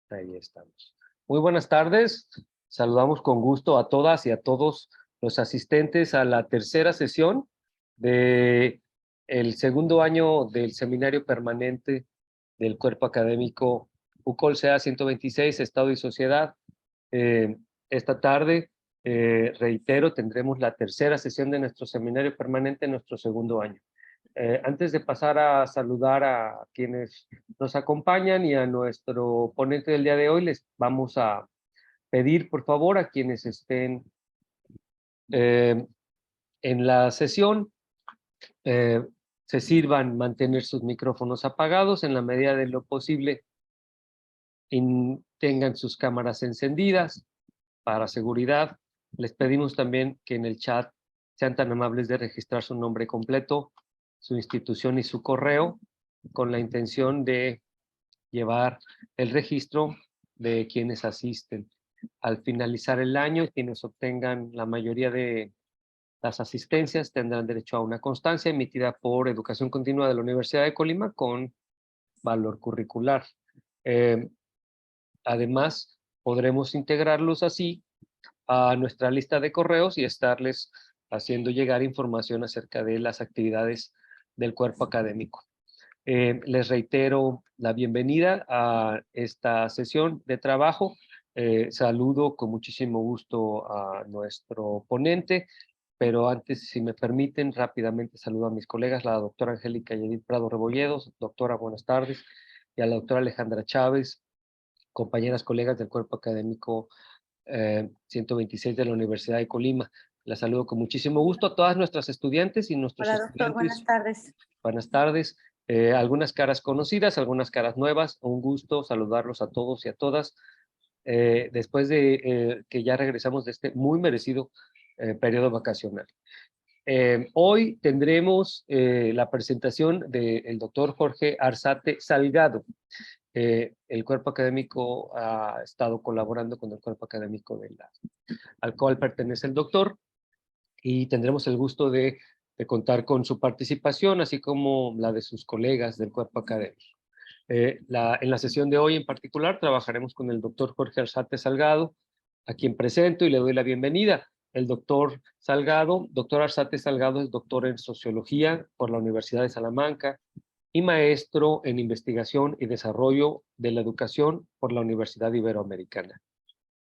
Ahí estamos. Muy buenas tardes. Saludamos con gusto a todas y a todos los asistentes a la tercera sesión de el segundo año del Seminario Permanente del Cuerpo Académico UCOL-CA 126, Estado y Sociedad. Esta tarde, reitero, tendremos la tercera sesión de nuestro Seminario Permanente en nuestro segundo año. Antes de pasar a saludar a quienes nos acompañan y a nuestro ponente del día de hoy, les vamos a pedir, por favor, a quienes estén en la sesión, se sirvan mantener sus micrófonos apagados en la medida de lo posible y tengan sus cámaras encendidas para seguridad. Les pedimos también que en el chat sean tan amables de registrar su nombre completo, su institución y su correo, con la intención de llevar el registro de quienes asisten. Al finalizar el año, quienes obtengan la mayoría de las asistencias tendrán derecho a una constancia emitida por Educación Continua de la Universidad de Colima con valor curricular. Además, podremos integrarlos así a nuestra lista de correos y estarles haciendo llegar información acerca de las actividades del cuerpo académico. Les reitero la bienvenida a esta sesión de trabajo. Saludo con muchísimo gusto a nuestro ponente, pero antes, si me permiten, rápidamente saludo a mis colegas, la doctora Angélica Yedid Prado Rebolledos. Doctora, buenas tardes, y a la doctora Alejandra Chávez, compañeras, colegas del cuerpo académico 126 de la Universidad de Colima. La saludo con muchísimo gusto a todas nuestras estudiantes y nuestros Hola, doctor, buenas tardes. Buenas tardes. Algunas caras conocidas, algunas caras nuevas. Un gusto saludarlos a todos y a todas. Después de que ya regresamos de este muy merecido periodo vacacional. Hoy tendremos la presentación del doctor Jorge Arzate Salgado. El cuerpo académico ha estado colaborando con el cuerpo académico al cual pertenece el doctor, y tendremos el gusto de contar con su participación, así como la de sus colegas del cuerpo académico. En la sesión de hoy en particular trabajaremos con el doctor Jorge Arzate Salgado, a quien presento y le doy la bienvenida. El doctor Arzate Salgado es doctor en Sociología por la Universidad de Salamanca y maestro en Investigación y Desarrollo de la Educación por la Universidad Iberoamericana.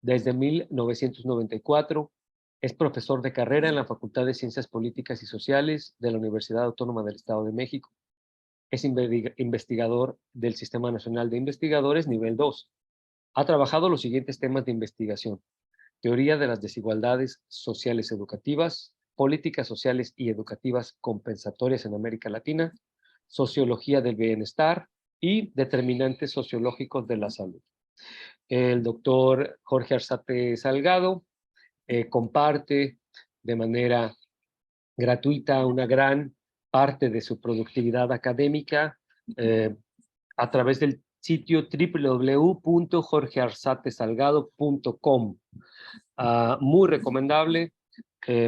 Desde 1994 es profesor de carrera en la Facultad de Ciencias Políticas y Sociales de la Universidad Autónoma del Estado de México. Es investigador del Sistema Nacional de Investigadores nivel 2. Ha trabajado los siguientes temas de investigación: teoría de las desigualdades sociales educativas, políticas sociales y educativas compensatorias en América Latina, sociología del bienestar y determinantes sociológicos de la salud. El doctor Jorge Arzate Salgado comparte de manera gratuita una gran parte de su productividad académica a través del sitio www.jorgearzatesalgado.com. Muy recomendable.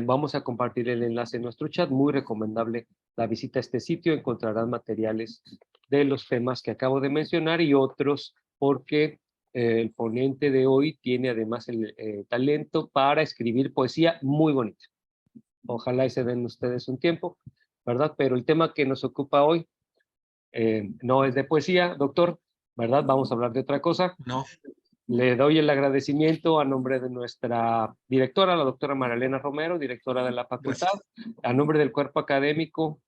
Vamos a compartir el enlace en nuestro chat. Muy recomendable la visita a este sitio. Encontrarán materiales de los temas que acabo de mencionar y otros, porque el ponente de hoy tiene además el talento para escribir poesía muy bonita. Ojalá y se den ustedes un tiempo, ¿verdad? Pero el tema que nos ocupa hoy no es de poesía, doctor, ¿verdad? Vamos a hablar de otra cosa. No. Le doy el agradecimiento a nombre de nuestra directora, la doctora María Elena Romero, directora de la facultad, a nombre del cuerpo académico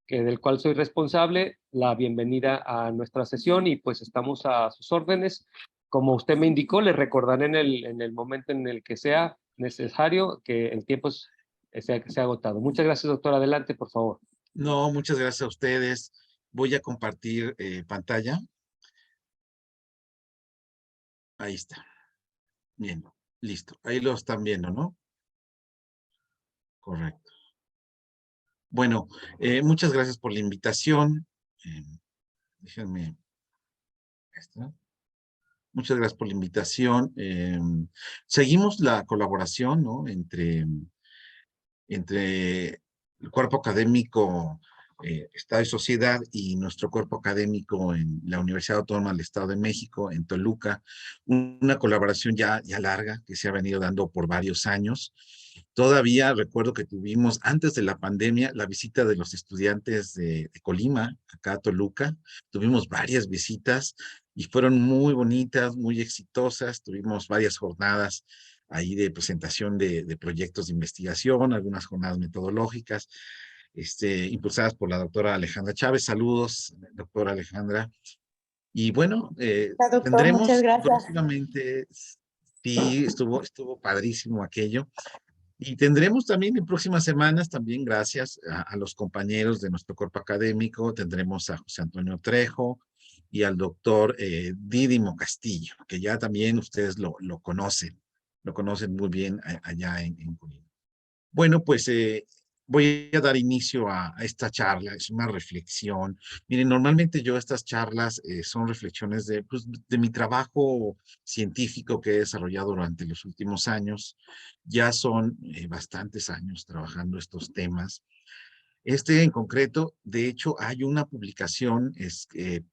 del cual soy responsable, la bienvenida a nuestra sesión, y pues estamos a sus órdenes. Como usted me indicó, le recordaré en el momento en el que sea necesario, que el tiempo se ha agotado. Muchas gracias, doctor. Adelante, por favor. No, muchas gracias a ustedes. Voy a compartir pantalla. Ahí está. Bien, listo. Ahí lo están viendo, ¿no? Correcto. Bueno, muchas gracias por la invitación. Déjenme. Muchas gracias por la invitación. Seguimos la colaboración, ¿no? entre el cuerpo académico Estado y Sociedad y nuestro cuerpo académico en la Universidad Autónoma del Estado de México, en Toluca, una colaboración ya larga que se ha venido dando por varios años. Todavía recuerdo que tuvimos, antes de la pandemia, la visita de los estudiantes de Colima, acá a Toluca. Tuvimos varias visitas y fueron muy bonitas, muy exitosas. Tuvimos varias jornadas ahí de presentación de proyectos de investigación, algunas jornadas metodológicas, impulsadas por la doctora Alejandra Chávez. Saludos, doctora Alejandra. Y bueno, Ya, doctor, muchas tendremos gracias. próximamente, sí, estuvo padrísimo aquello. Y tendremos también en próximas semanas, también gracias a los compañeros de nuestro cuerpo académico, tendremos a José Antonio Trejo y al doctor Dídimo Castillo, que ya también ustedes lo conocen muy bien allá en Colima. Bueno, pues voy a dar inicio a esta charla, es una reflexión. Miren, normalmente yo estas charlas son reflexiones pues, de mi trabajo científico que he desarrollado durante los últimos años. Ya son bastantes años trabajando estos temas. En concreto, de hecho, hay una publicación que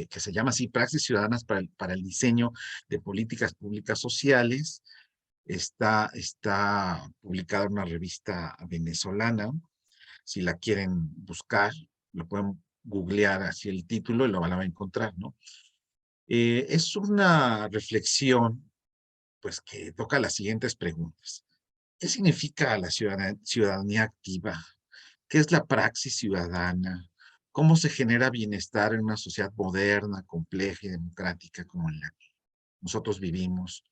se llama así, Praxis Ciudadanas para el Diseño de Políticas Públicas Sociales. Está publicada en una revista venezolana. Si la quieren buscar, lo pueden googlear así el título y lo van a encontrar, ¿no? Es una reflexión, pues, que toca las siguientes preguntas. ¿Qué significa la ciudadanía activa? ¿Qué es la praxis ciudadana? ¿Cómo se genera bienestar en una sociedad moderna, compleja y democrática como en la que nosotros vivimos?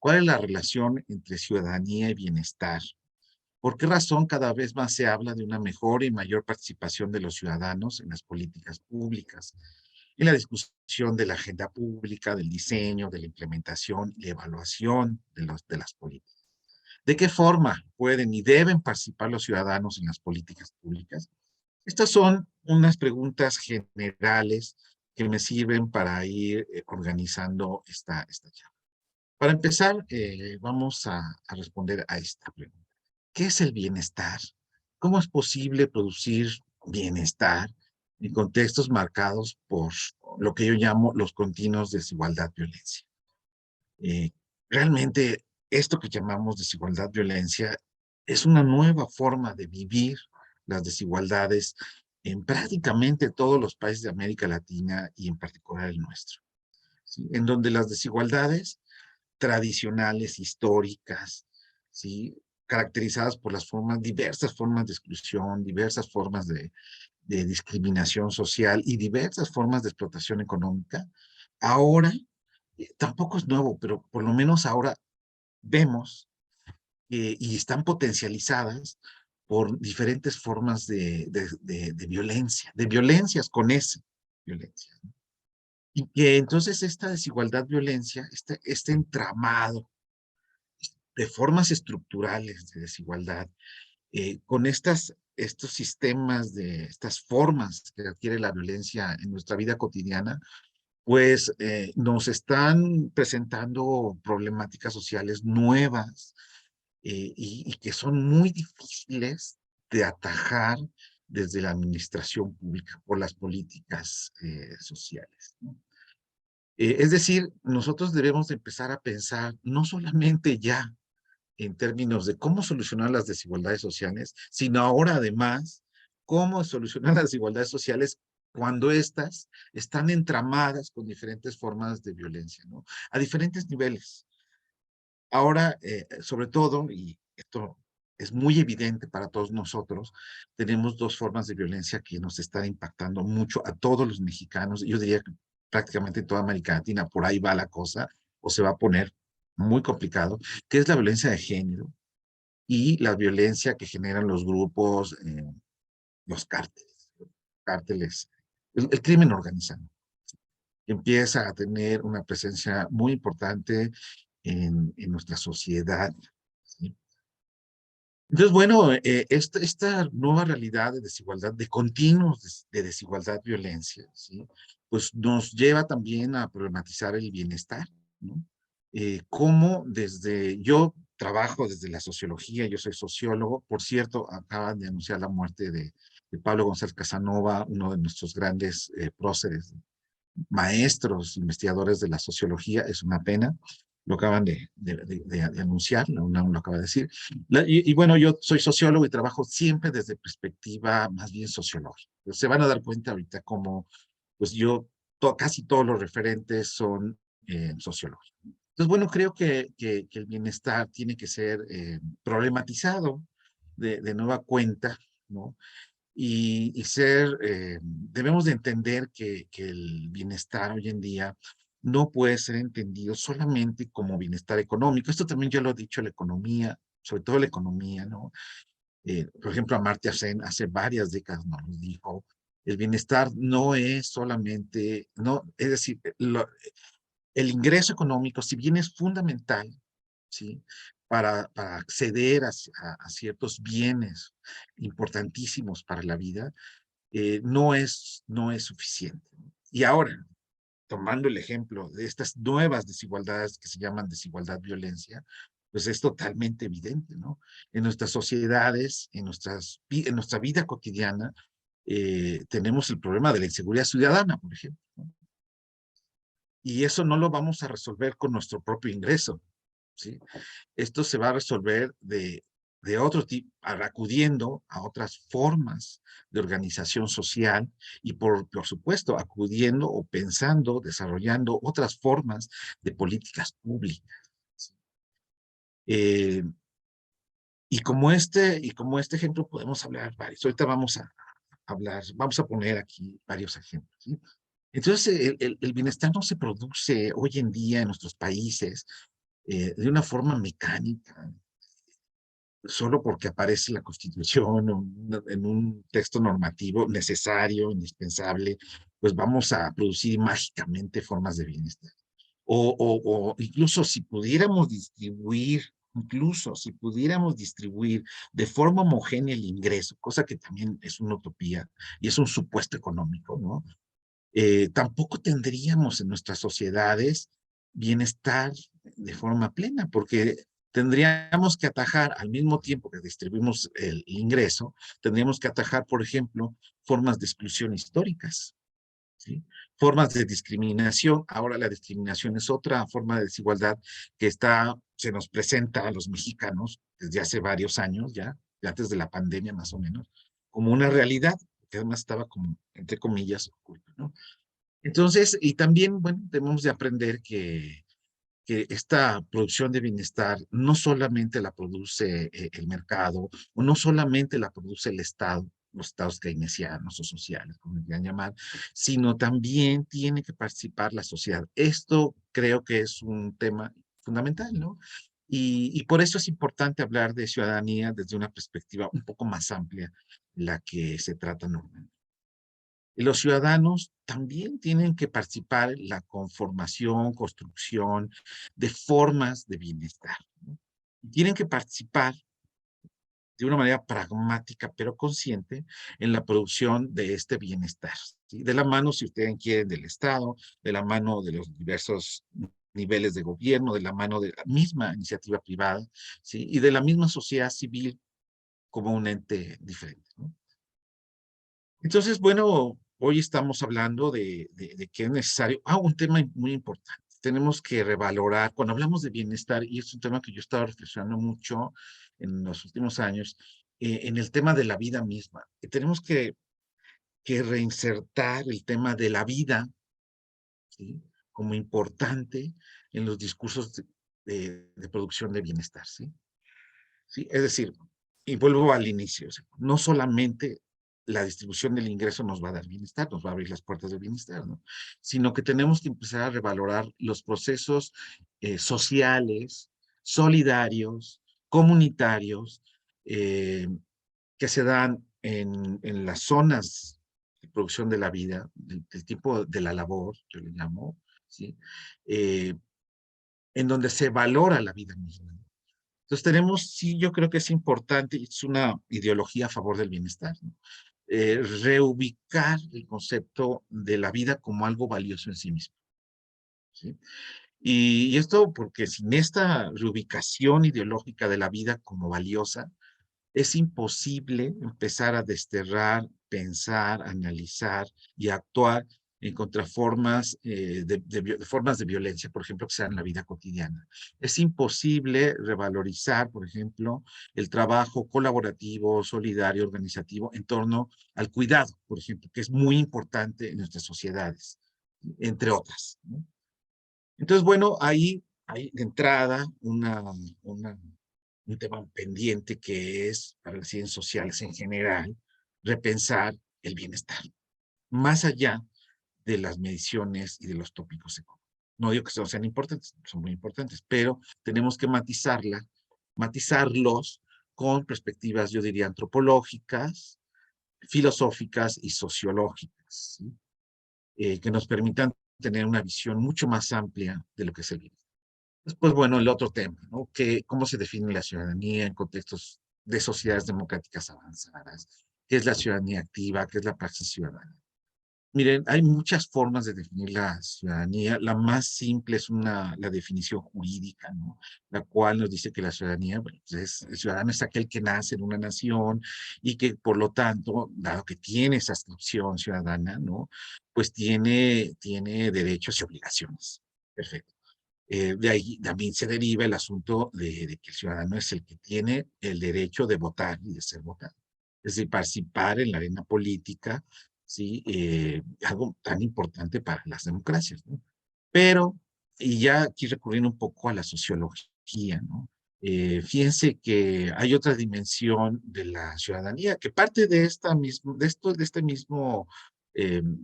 ¿Cuál es la relación entre ciudadanía y bienestar? ¿Por qué razón cada vez más se habla de una mejor y mayor participación de los ciudadanos en las políticas públicas, en la discusión de la agenda pública, del diseño, de la implementación y evaluación de las políticas? ¿De qué forma pueden y deben participar los ciudadanos en las políticas públicas? Estas son unas preguntas generales que me sirven para ir organizando esta charla. Para empezar, vamos a responder a esta pregunta. ¿Qué es el bienestar? ¿Cómo es posible producir bienestar en contextos marcados por lo que yo llamo los continuos desigualdad-violencia? Realmente, esto que llamamos desigualdad-violencia es una nueva forma de vivir las desigualdades en prácticamente todos los países de América Latina y en particular el nuestro, ¿sí? En donde las desigualdades tradicionales, históricas, ¿sí? Caracterizadas por las diversas formas de exclusión, diversas formas de discriminación social y diversas formas de explotación económica, ahora tampoco es nuevo, pero por lo menos ahora vemos y están potencializadas por diferentes formas de violencia, de violencias con esa violencia, ¿no? Y que entonces esta desigualdad, violencia, este entramado de formas estructurales de desigualdad, con estos sistemas estas formas que adquiere la violencia en nuestra vida cotidiana, pues nos están presentando problemáticas sociales nuevas y que son muy difíciles de atajar desde la administración pública por las políticas sociales, ¿no? Es decir, nosotros debemos de empezar a pensar no solamente ya en términos de cómo solucionar las desigualdades sociales, sino ahora además cómo solucionar las desigualdades sociales cuando éstas están entramadas con diferentes formas de violencia, ¿no? A diferentes niveles. Ahora, sobre todo, y esto es muy evidente para todos nosotros, tenemos dos formas de violencia que nos están impactando mucho a todos los mexicanos. Yo diría que prácticamente toda América Latina, por ahí va la cosa, o se va a poner muy complicado, que es la violencia de género y la violencia que generan los grupos, los cárteles, el crimen organizado, que empieza a tener una presencia muy importante en nuestra sociedad, ¿sí? Entonces, bueno, esta nueva realidad de desigualdad, de continuos de desigualdad, violencia, ¿sí? Pues nos lleva también a problematizar el bienestar, ¿no? Cómo yo trabajo desde la sociología, yo soy sociólogo, por cierto, acaban de anunciar la muerte de de Pablo González Casanova, uno de nuestros grandes próceres, maestros, investigadores de la sociología. Es una pena, lo acaban de anunciar, la UNAM lo acaba de decir. Y bueno, yo soy sociólogo y trabajo siempre desde perspectiva más bien sociológica. Se van a dar cuenta ahorita como, pues yo, casi todos los referentes son sociológicos. Entonces, bueno, creo que el bienestar tiene que ser problematizado de nueva cuenta, ¿no? Y ser, debemos de entender que el bienestar hoy en día no puede ser entendido solamente como bienestar económico. Esto también yo lo he dicho, la economía, sobre todo la economía, ¿no? Por ejemplo, Amartya Sen hace varias décadas nos dijo, el bienestar no es solamente, no, es decir, el ingreso económico, si bien es fundamental, ¿sí? Para acceder a ciertos bienes importantísimos para la vida, no es suficiente. Y ahora, tomando el ejemplo de estas nuevas desigualdades que se llaman desigualdad-violencia, pues es totalmente evidente, ¿no? En nuestras sociedades, en nuestra vida cotidiana, tenemos el problema de la inseguridad ciudadana, por ejemplo, ¿no? Y eso no lo vamos a resolver con nuestro propio ingreso, ¿sí? Esto se va a resolver de otro tipo, acudiendo a otras formas de organización social y por supuesto acudiendo o pensando, desarrollando otras formas de políticas públicas. Eh, y como este ejemplo podemos hablar varios. Ahorita vamos a poner aquí varios ejemplos, ¿sí? Entonces, el bienestar no se produce hoy en día en nuestros países de una forma mecánica, solo porque aparece la Constitución en un texto normativo necesario, indispensable, pues vamos a producir mágicamente formas de bienestar. O incluso si pudiéramos distribuir de forma homogénea el ingreso, cosa que también es una utopía y es un supuesto económico, ¿no? Tampoco tendríamos en nuestras sociedades bienestar de forma plena, porque tendríamos que atajar al mismo tiempo que distribuimos el ingreso, tendríamos que atajar, por ejemplo, formas de exclusión históricas, ¿sí? Formas de discriminación. Ahora la discriminación es otra forma de desigualdad que se nos presenta a los mexicanos desde hace varios años ya, antes de la pandemia más o menos, como una realidad, que además estaba como, entre comillas, oculta, ¿no? Entonces, y también, bueno, debemos de aprender que esta producción de bienestar no solamente la produce el mercado, o no solamente la produce el Estado, los estados keynesianos o sociales, como le quieran llamar, sino también tiene que participar la sociedad. Esto creo que es un tema fundamental, ¿no? Y por eso es importante hablar de ciudadanía desde una perspectiva un poco más amplia, la que se trata normalmente. Y los ciudadanos también tienen que participar en la conformación, construcción de formas de bienestar, ¿no? Tienen que participar de una manera pragmática pero consciente en la producción de este bienestar, ¿sí? De la mano, si ustedes quieren, del Estado, de la mano de los diversos niveles de gobierno, de la mano de la misma iniciativa privada, ¿sí? Y de la misma sociedad civil como un ente diferente, ¿no? Entonces, bueno, hoy estamos hablando de que es necesario, un tema muy importante. Tenemos que revalorar, cuando hablamos de bienestar, y es un tema que yo estaba reflexionando mucho en los últimos años, en el tema de la vida misma. Tenemos que reinsertar el tema de la vida, ¿sí? Como importante en los discursos de producción de bienestar, ¿sí? ¿Sí? Es decir, y vuelvo al inicio, o sea, no solamente la distribución del ingreso nos va a dar bienestar, nos va a abrir las puertas del bienestar, ¿no? Sino que tenemos que empezar a revalorar los procesos sociales, solidarios, comunitarios, eh, que se dan en las zonas de producción de la vida, del tipo de la labor, yo le llamo, ¿sí? Eh, en donde se valora la vida misma. Entonces tenemos, sí, yo creo que es importante, es una ideología a favor del bienestar, ¿no? Reubicar el concepto de la vida como algo valioso en sí mismo, ¿sí? Y esto porque sin esta reubicación ideológica de la vida como valiosa, Es imposible empezar a desterrar, pensar, analizar y actuar en contraformas de formas de violencia, por ejemplo, que sean en la vida cotidiana. Es imposible revalorizar, por ejemplo, el trabajo colaborativo, solidario, organizativo en torno al cuidado, por ejemplo, que es muy importante en nuestras sociedades, entre otras, ¿no? Entonces, bueno, ahí hay de entrada un tema pendiente que es para las ciencias sociales en general, repensar el bienestar, más allá de las mediciones y de los tópicos económicos. No digo que no sean importantes, son muy importantes, pero tenemos que matizarlos con perspectivas, yo diría, antropológicas, filosóficas y sociológicas, ¿sí? Que nos permitan tener una visión mucho más amplia de lo que es el bienestar. Después, bueno, el otro tema, ¿no? ¿Cómo se define la ciudadanía en contextos de sociedades democráticas avanzadas? ¿Qué es la ciudadanía activa? ¿Qué es la praxis ciudadana? Miren, hay muchas formas de definir la ciudadanía. La más simple es la definición jurídica, ¿no? La cual nos dice que la ciudadanía, bueno, pues el ciudadano es aquel que nace en una nación y que, por lo tanto, dado que tiene esa adscripción ciudadana, ¿no? Pues tiene derechos y obligaciones. Perfecto. De ahí también se deriva el asunto de que el ciudadano es el que tiene el derecho de votar y de ser votado. Es decir, participar en la arena política, ¿sí? Algo tan importante para las democracias, ¿no? Pero, y ya aquí recurriendo un poco a la sociología, ¿no? Fíjense que hay otra dimensión de la ciudadanía que parte de este mismo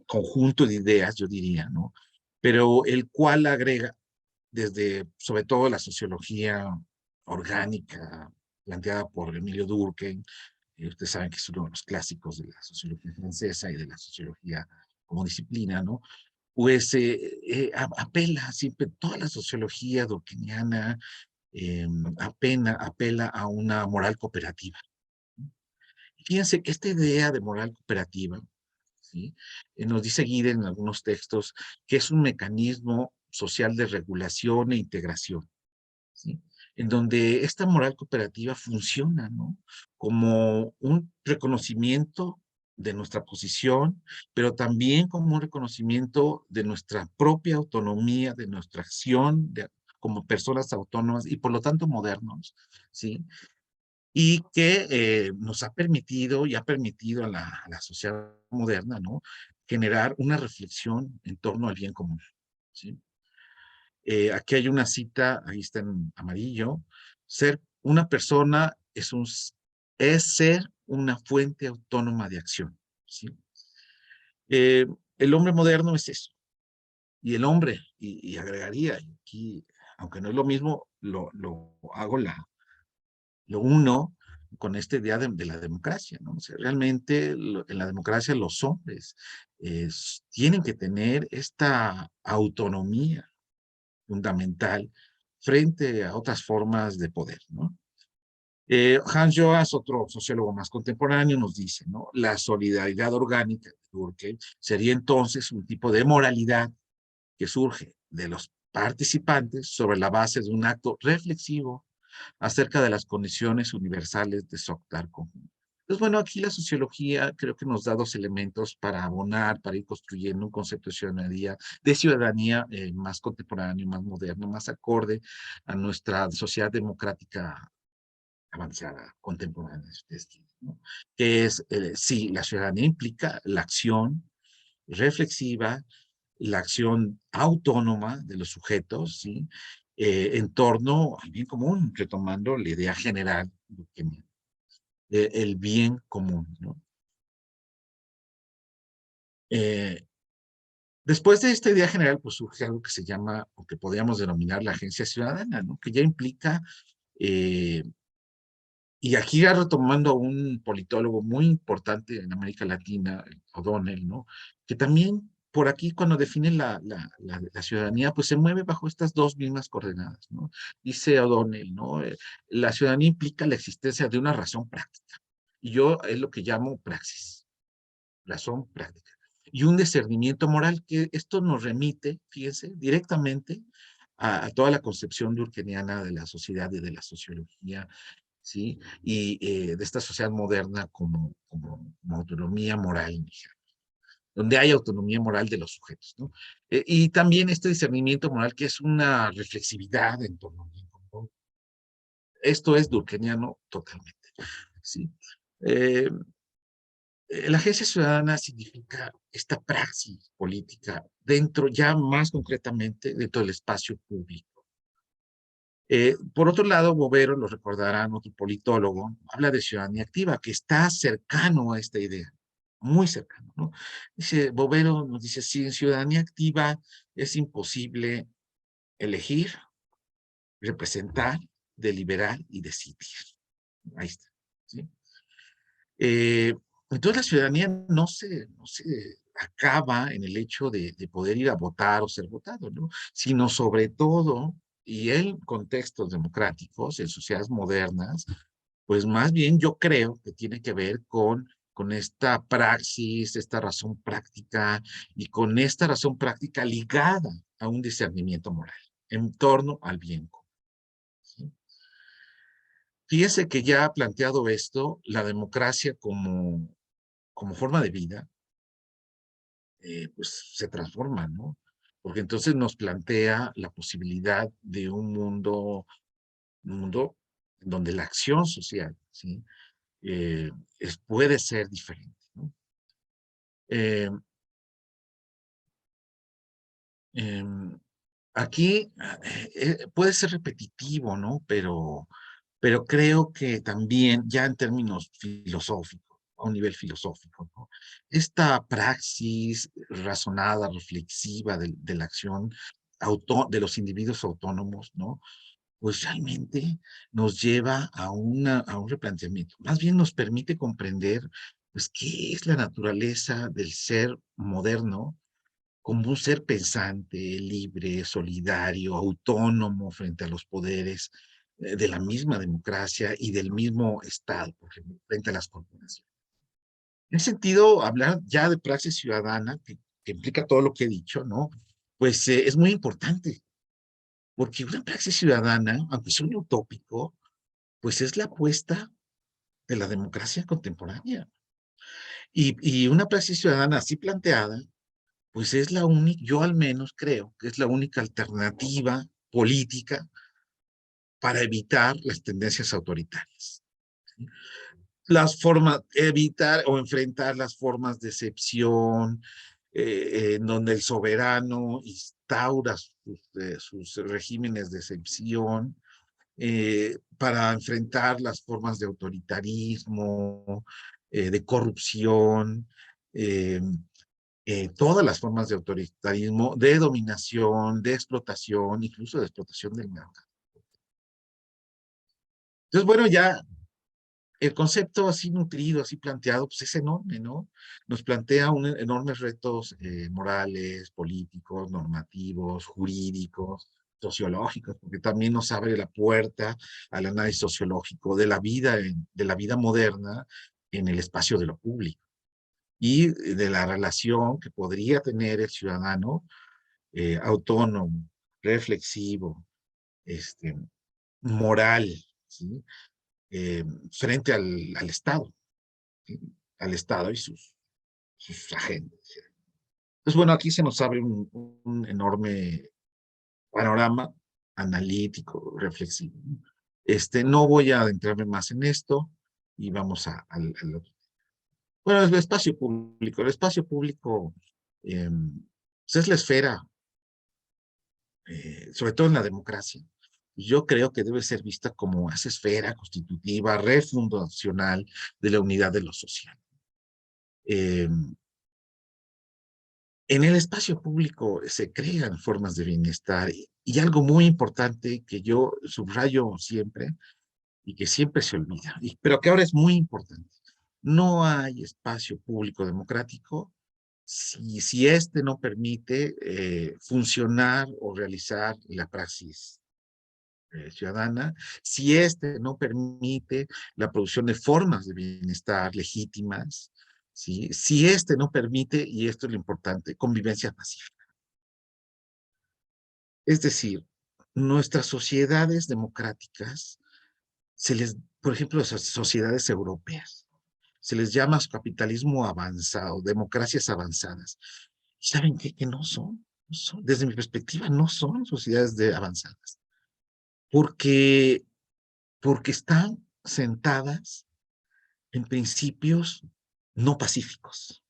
conjunto de ideas, yo diría, ¿no? Pero el cual agrega desde, sobre todo, la sociología orgánica planteada por Emilio Durkheim. Ustedes saben que es uno de los clásicos de la sociología francesa y de la sociología como disciplina, ¿no? Pues apela siempre, toda la sociología durkheimiana apela a una moral cooperativa. Fíjense que esta idea de moral cooperativa, ¿sí? Nos dice Guide en algunos textos que es un mecanismo social de regulación e integración, ¿sí? En donde esta moral cooperativa funciona, ¿no? Como un reconocimiento de nuestra posición, pero también como un reconocimiento de nuestra propia autonomía, de nuestra acción como personas autónomas y por lo tanto modernos, ¿sí? Y que nos ha permitido y ha permitido a la sociedad moderna, ¿no? Generar una reflexión en torno al bien común, ¿sí? Aquí hay una cita, ahí está en amarillo. Ser una persona es ser una fuente autónoma de acción, ¿sí? Eh, el hombre moderno es eso. Y el hombre, y agregaría, y aquí, aunque no es lo mismo, lo hago lo uno con esta idea de la democracia, ¿no? O sea, realmente en la democracia los hombres tienen que tener esta autonomía fundamental frente a otras formas de poder, ¿no? Hans Joas, otro sociólogo más contemporáneo, nos dice, ¿no? La solidaridad orgánica de Durkheim sería entonces un tipo de moralidad que surge de los participantes sobre la base de un acto reflexivo acerca de las condiciones universales de su actuar conjunto. Entonces, bueno, aquí la sociología creo que nos da dos elementos para abonar, para ir construyendo un concepto de ciudadanía más contemporáneo, más moderno, más acorde a nuestra sociedad democrática avanzada, contemporánea, si ustedes quieren, ¿no? Que es, sí, la ciudadanía implica la acción reflexiva, la acción autónoma de los sujetos, ¿sí? En torno al bien común, retomando la idea general el bien común, ¿no? Eh, Después de esta idea general, pues surge algo que se llama, o que podríamos denominar la agencia ciudadana, ¿no? Que ya implica, eh, y aquí ya retomando a un politólogo muy importante en América Latina, O'Donnell, ¿no? Que también por aquí cuando define la ciudadanía, pues se mueve bajo estas dos mismas coordenadas, ¿no? Dice O'Donnell, ¿no? La ciudadanía implica la existencia de una razón práctica. Y yo es lo que llamo praxis, razón práctica. Y un discernimiento moral, que esto nos remite, fíjense, directamente a toda la concepción durkheimiana de la sociedad y de la sociología, ¿sí? Y de esta sociedad moderna como autonomía moral, donde hay autonomía moral de los sujetos, ¿no? Y también este discernimiento moral que es una reflexividad en torno al bien común. Esto es durkheimiano totalmente, ¿sí? Eh, la agencia ciudadana significa esta praxis política dentro, ya más concretamente, dentro del espacio público. Por otro lado, Bovero, lo recordarán, otro politólogo, habla de ciudadanía activa, que está cercano a esta idea, muy cercano, ¿no? Dice, Bovero nos dice, sin ciudadanía activa es imposible elegir, representar, deliberar y decidir. Ahí está, ¿sí? Eh, entonces la ciudadanía no se acaba en el hecho de poder ir a votar o ser votado, ¿no? Sino sobre todo, y en contextos democráticos, en sociedades modernas, pues más bien yo creo que tiene que ver con esta praxis, esta razón práctica, y con esta razón práctica ligada a un discernimiento moral en torno al bien común, ¿sí? Fíjese que ya planteado esto, la democracia como forma de vida, pues se transforma, ¿no? Porque entonces nos plantea la posibilidad de un mundo donde la acción social, ¿sí? Puede ser diferente, ¿no? Eh, em, aquí puede ser repetitivo, ¿no? Pero creo que también, ya en términos filosóficos, a un nivel filosófico, ¿no? Esta praxis razonada, reflexiva de la acción de los individuos autónomos, ¿no? Pues realmente nos lleva a un replanteamiento. Más bien nos permite comprender, pues, qué es la naturaleza del ser moderno como un ser pensante, libre, solidario, autónomo frente a los poderes de la misma democracia y del mismo Estado, por ejemplo, frente a las corporaciones. En ese sentido, hablar ya de praxis ciudadana, que implica todo lo que he dicho, ¿no? Pues es muy importante, porque una praxis ciudadana, aunque suene utópico, pues es la apuesta de la democracia contemporánea. Y una praxis ciudadana así planteada, pues es la única, yo al menos creo que es la única alternativa política para evitar las tendencias autoritarias. Las formas, evitar o enfrentar las formas de excepción, en donde el soberano instaura sus regímenes de excepción, para enfrentar las formas de autoritarismo, de corrupción, eh, todas las formas de autoritarismo, de dominación, de explotación, incluso de explotación del mercado. Entonces, bueno, ya el concepto así nutrido, así planteado, pues es enorme, ¿no? Nos plantea enormes retos morales, políticos, normativos, jurídicos, sociológicos, porque también nos abre la puerta al análisis sociológico de la vida moderna en el espacio de lo público y de la relación que podría tener el ciudadano autónomo, reflexivo, este, moral, ¿sí? Eh, frente al Estado, ¿sí? Al Estado y sus agentes. Entonces, bueno, aquí se nos abre un enorme panorama analítico, reflexivo. No voy a adentrarme más en esto y vamos al otro. Bueno, el espacio público. El espacio público pues es la esfera, sobre todo en la democracia. Yo creo que debe ser vista como esa esfera constitutiva, refundacional de la unidad de lo social. Eh, en el espacio público se crean formas de bienestar y algo muy importante que yo subrayo siempre y que siempre se olvida, pero que ahora es muy importante. No hay espacio público democrático si este no permite funcionar o realizar la praxis ciudadana, si este no permite la producción de formas de bienestar legítimas, ¿sí? Si este no permite, y esto es lo importante, convivencia pacífica. Es decir, nuestras sociedades democráticas se les por ejemplo, las sociedades europeas. Se les llama capitalismo avanzado, democracias avanzadas. ¿Y saben qué? Que no son, no son. Desde mi perspectiva, no son sociedades avanzadas. Porque, porque están sentadas en principios no pacíficos.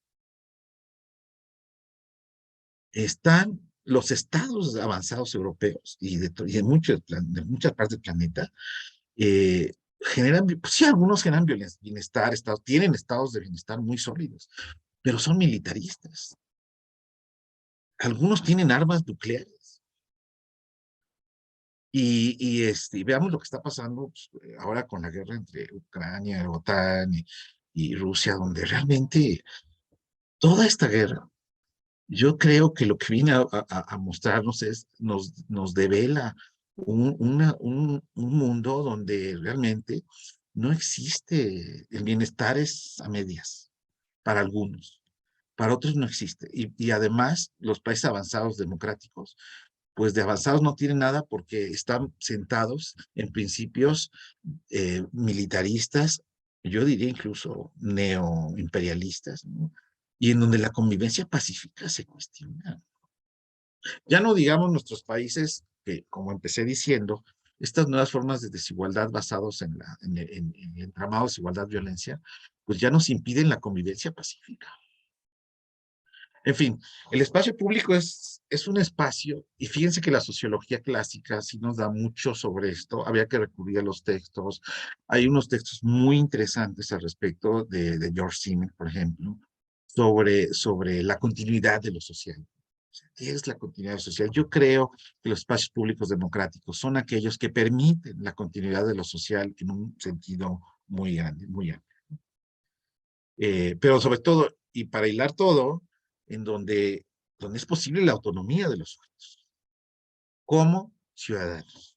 Están los estados avanzados europeos y de muchas partes del planeta, generan, pues sí, algunos generan bienestar, tienen estados de bienestar muy sólidos, pero son militaristas. Algunos tienen armas nucleares. Y veamos lo que está pasando pues, ahora con la guerra entre Ucrania, la OTAN y Rusia, donde realmente toda esta guerra, yo creo que lo que viene a mostrarnos nos devela un mundo donde realmente no existe el bienestar es a medias para algunos, para otros no existe. Y además los países avanzados democráticos, pues de avanzados no tienen nada porque están sentados en principios militaristas, yo diría incluso neoimperialistas, ¿no? Y en donde la convivencia pacífica se cuestiona. Ya no digamos nuestros países que, como empecé diciendo, estas nuevas formas de desigualdad basados en el entramado de desigualdad, violencia, pues ya nos impiden la convivencia pacífica. En fin, el espacio público es un espacio, y fíjense que la sociología clásica sí nos da mucho sobre esto, había que recurrir a los textos, hay unos textos muy interesantes al respecto de George Simmel, por ejemplo, sobre la continuidad de lo social. ¿Qué es la continuidad social? Yo creo que los espacios públicos democráticos son aquellos que permiten la continuidad de lo social en un sentido muy grande, muy amplio. Pero sobre todo, y para hilar todo, en donde es posible la autonomía de los sujetos como ciudadanos.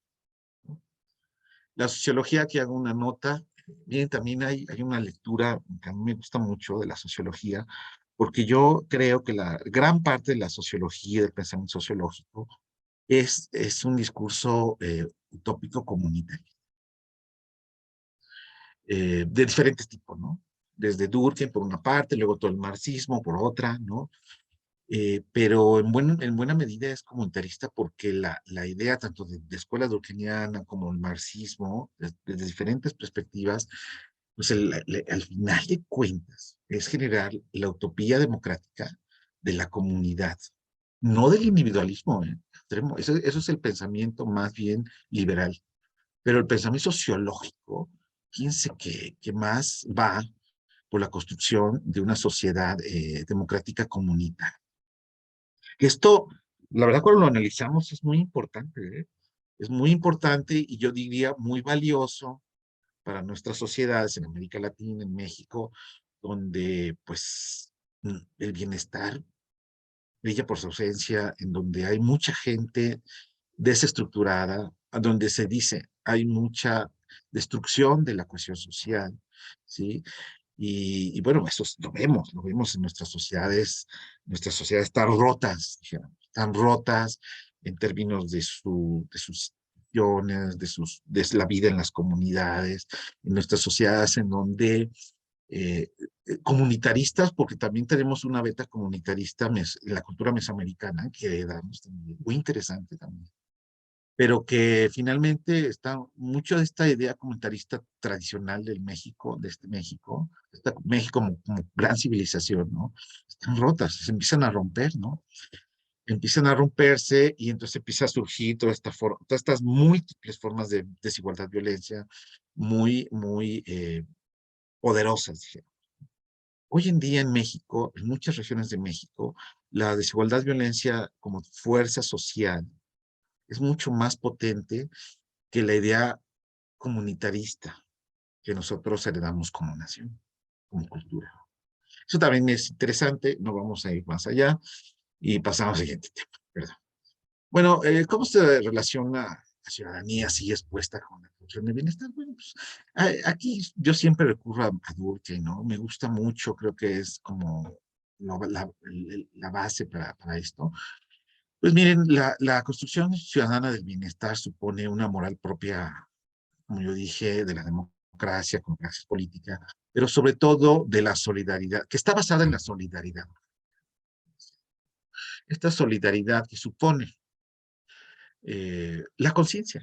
La sociología, que hago una nota, bien, también hay una lectura que a mí me gusta mucho de la sociología, porque yo creo que la gran parte de la sociología, del pensamiento sociológico, es un discurso utópico comunitario, de diferentes tipos, ¿no? Desde Durkheim por una parte, luego todo el marxismo por otra, ¿no? Pero en buena medida es comunitarista porque la idea tanto de escuela durkheimiana como el marxismo, desde diferentes perspectivas, pues al final de cuentas es generar la utopía democrática de la comunidad, no del individualismo, ¿eh? Eso es el pensamiento más bien liberal, pero el pensamiento sociológico, fíjense que más va por la construcción de una sociedad democrática comunitaria. Esto, la verdad, cuando lo analizamos es muy importante, ¿eh? Es muy importante y yo diría muy valioso para nuestras sociedades en América Latina, en México, donde pues el bienestar brilla por su ausencia, en donde hay mucha gente desestructurada, donde se dice hay mucha destrucción de la cohesión social, ¿sí? Y bueno, eso lo vemos en nuestras sociedades están rotas, dijéramos, están rotas en términos de sus instituciones, de la vida en las comunidades, en nuestras sociedades en donde comunitaristas, porque también tenemos una beta comunitarista en la cultura mesoamericana que damos también, muy interesante también, pero que finalmente está mucho de esta idea comunitarista tradicional del México, de este México, México como gran civilización, ¿no? Están rotas, se empiezan a romper, ¿no? Empiezan a romperse y entonces empieza a surgir todas estas múltiples formas de desigualdad, violencia, muy poderosas, dije. Hoy en día en México, en muchas regiones de México, la desigualdad, violencia como fuerza social es mucho más potente que la idea comunitarista que nosotros heredamos como nación, como cultura. Eso también es interesante, no vamos a ir más allá y pasamos al siguiente tema, perdón. Bueno, ¿cómo se relaciona la ciudadanía así expuesta con la cultura de bienestar? Bueno, pues aquí yo siempre recurro a Durkheim, ¿no? Me gusta mucho, creo que es como la base para esto. Pues miren, la construcción ciudadana del bienestar supone una moral propia, como yo dije, de la democracia democracia, con praxis política, pero sobre todo de la solidaridad, que está basada en la solidaridad. Esta solidaridad que supone la conciencia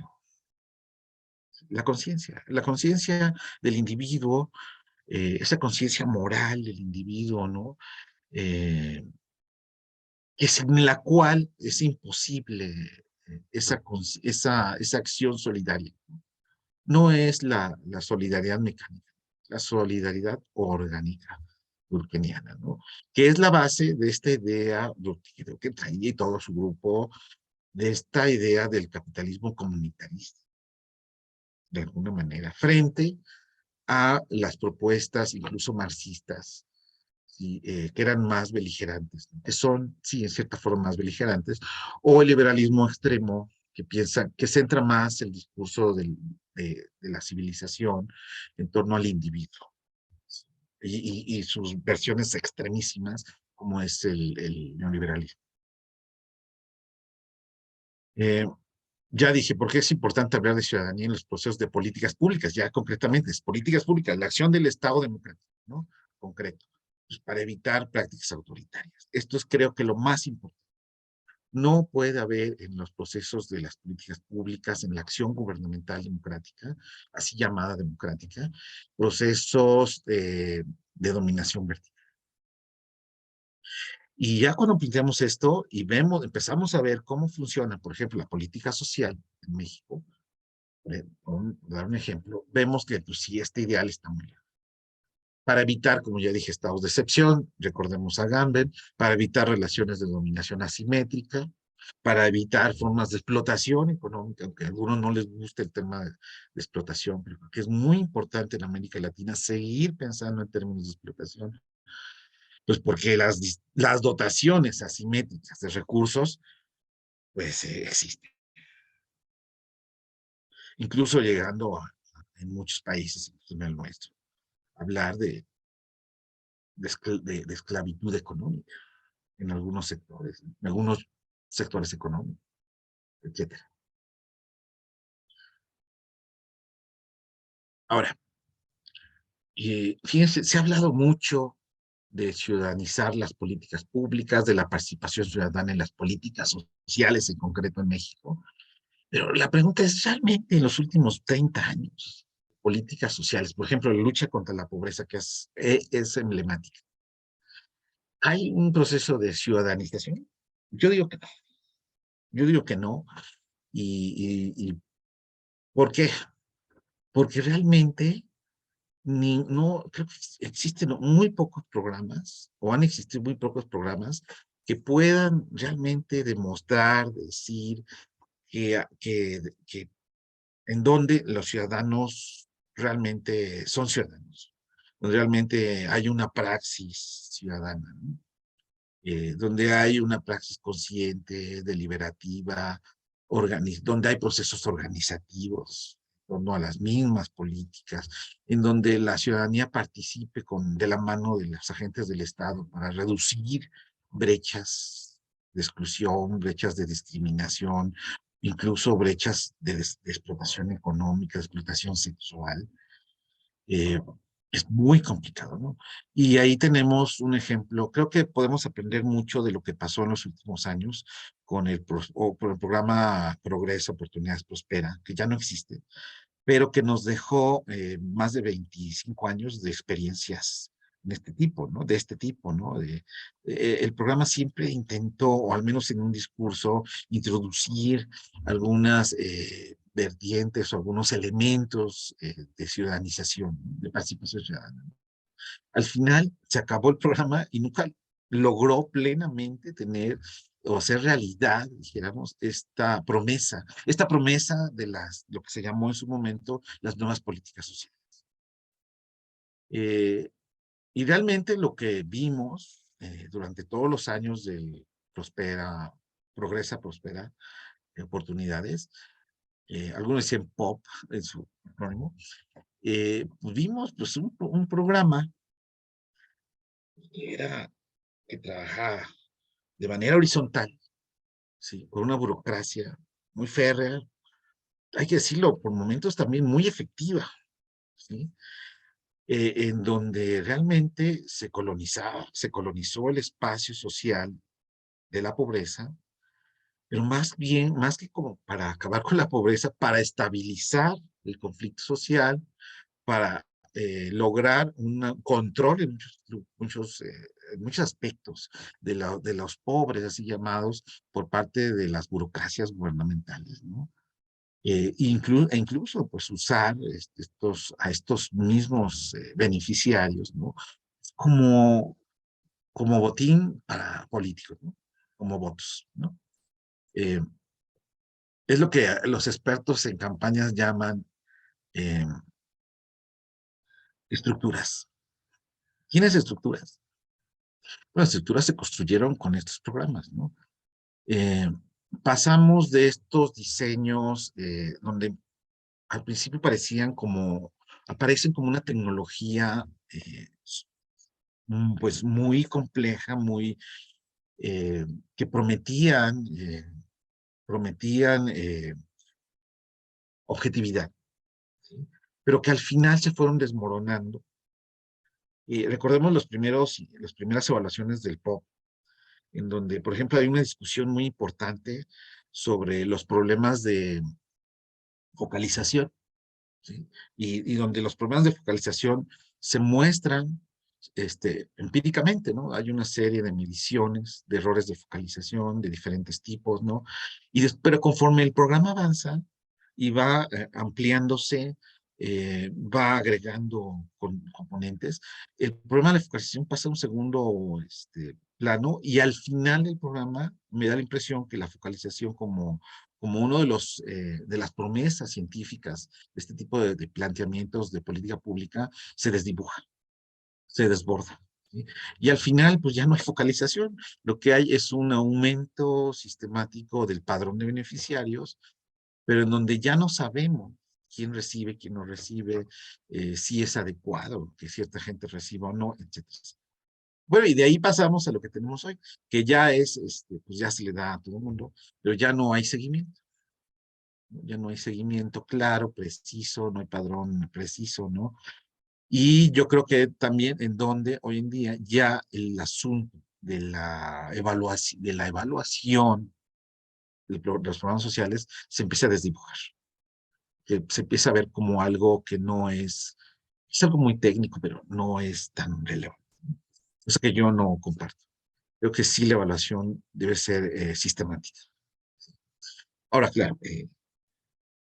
del individuo, esa conciencia moral del individuo, ¿no? Eh, que sin la cual es imposible esa acción solidaria. No es la solidaridad mecánica, la solidaridad orgánica durkheimiana, ¿no? Que es la base de esta idea Durkheim, que traía todo su grupo, de esta idea del capitalismo comunitarista, de alguna manera, frente a las propuestas incluso marxistas, ¿sí? Que eran más beligerantes, ¿no? Que son, sí, en cierta forma más beligerantes, o el liberalismo extremo, que piensa, que centra más el discurso de la civilización en torno al individuo, y sus versiones extremísimas, como es el neoliberalismo. Eh, ya dije, ¿por qué es importante hablar de ciudadanía en los procesos de políticas públicas? Ya concretamente, es políticas públicas, la acción del Estado democrático, ¿no? Concreto, pues para evitar prácticas autoritarias. Esto es, creo que, lo más importante. No puede haber en los procesos de las políticas públicas, en la acción gubernamental democrática, así llamada democrática, procesos de dominación vertical. Y ya cuando planteamos esto y vemos, empezamos a ver cómo funciona, por ejemplo, la política social en México, por dar un ejemplo, vemos que pues, sí, este ideal está muy lejos. Para evitar, como ya dije, estados de excepción, recordemos a Gamben, para evitar relaciones de dominación asimétrica, para evitar formas de explotación económica, aunque a algunos no les guste el tema de explotación, pero que es muy importante en América Latina seguir pensando en términos de explotación, pues porque las dotaciones asimétricas de recursos, pues existen, incluso llegando en muchos países, incluso en el nuestro, hablar de esclavitud económica en algunos sectores económicos, etcétera. Ahora, fíjense, se ha hablado mucho de ciudadanizar las políticas públicas, de la participación ciudadana en las políticas sociales, en concreto en México. Pero la pregunta es, ¿realmente en los últimos 30 años, políticas sociales, por ejemplo, la lucha contra la pobreza, que es emblemática, hay un proceso de ciudadanización? Yo digo que no. Yo digo que no. ¿Y por qué? Porque realmente no, creo que existen muy pocos programas, o han existido muy pocos programas, que puedan realmente demostrar, decir que en donde los ciudadanos realmente son ciudadanos, donde realmente hay una praxis ciudadana, ¿no? Donde hay una praxis consciente, deliberativa, donde hay procesos organizativos, en torno a las mismas políticas, en donde la ciudadanía participe de la mano de los agentes del Estado para reducir brechas de exclusión, brechas de discriminación, incluso brechas de explotación económica, de explotación sexual. Eh, es muy complicado, ¿no? Y ahí tenemos un ejemplo, creo que podemos aprender mucho de lo que pasó en los últimos años con por el programa Progreso, Oportunidades, Prospera, que ya no existe, pero que nos dejó más de 25 años de experiencias de este tipo, ¿no? De este tipo, ¿no? El programa siempre intentó, o al menos en un discurso, introducir algunas vertientes o algunos elementos de ciudadanización, ¿no? De participación ciudadana. Al final se acabó el programa y nunca logró plenamente tener o hacer realidad, dijéramos, esta promesa de lo que se llamó en su momento las nuevas políticas sociales. Eh, y realmente lo que vimos durante todos los años de Progresa, Prospera, oportunidades, algunos decían POP en su acrónimo, pues vimos pues, un programa que trabajaba de manera horizontal, ¿sí? Con una burocracia muy férrea, hay que decirlo, por momentos también muy efectiva, ¿sí? En donde realmente se colonizó el espacio social de la pobreza, pero más bien, más que como para acabar con la pobreza, para estabilizar el conflicto social, para lograr un control en en muchos aspectos de los pobres, así llamados, por parte de las burocracias gubernamentales, ¿no? E incluso pues usar a estos mismos beneficiarios, ¿no? Como, como botín para políticos, ¿no? Como votos, ¿no? Eh, es lo que los expertos en campañas llaman eh, estructuras. ¿Quiénes estructuras? Las estructuras se construyeron con estos programas, ¿no? Eh, Pasamos de estos diseños donde al principio aparecen como una tecnología pues muy compleja, eh, que prometían objetividad, ¿sí? Pero que al final se fueron desmoronando. Y recordemos las primeras evaluaciones del POP, en donde, por ejemplo, hay una discusión muy importante sobre los problemas de focalización, ¿sí? Y donde los problemas de focalización se muestran empíricamente, ¿no? Hay una serie de mediciones de errores de focalización de diferentes tipos, ¿no? Pero conforme el programa avanza y va ampliándose, va agregando componentes, el problema de la focalización pasa a un segundo plano y al final del programa me da la impresión que la focalización como uno de las promesas científicas de este tipo de planteamientos de política pública se desdibuja, se desborda, ¿sí? Y al final, pues ya no hay focalización. Lo que hay es un aumento sistemático del padrón de beneficiarios, pero en donde ya no sabemos quién recibe, quién no recibe, si es adecuado que cierta gente reciba o no, etcétera. Bueno, y de ahí pasamos a lo que tenemos hoy, que ya pues ya se le da a todo el mundo, pero ya no hay seguimiento. Ya no hay seguimiento claro, preciso, no hay padrón preciso, ¿no? Y yo creo que también en donde hoy en día ya el asunto de la evaluación de los programas sociales se empieza a desdibujar, que se empieza a ver como algo que no es algo muy técnico, pero no es tan relevante. Cosa que yo no comparto. Creo que sí la evaluación debe ser sistemática. Ahora, claro,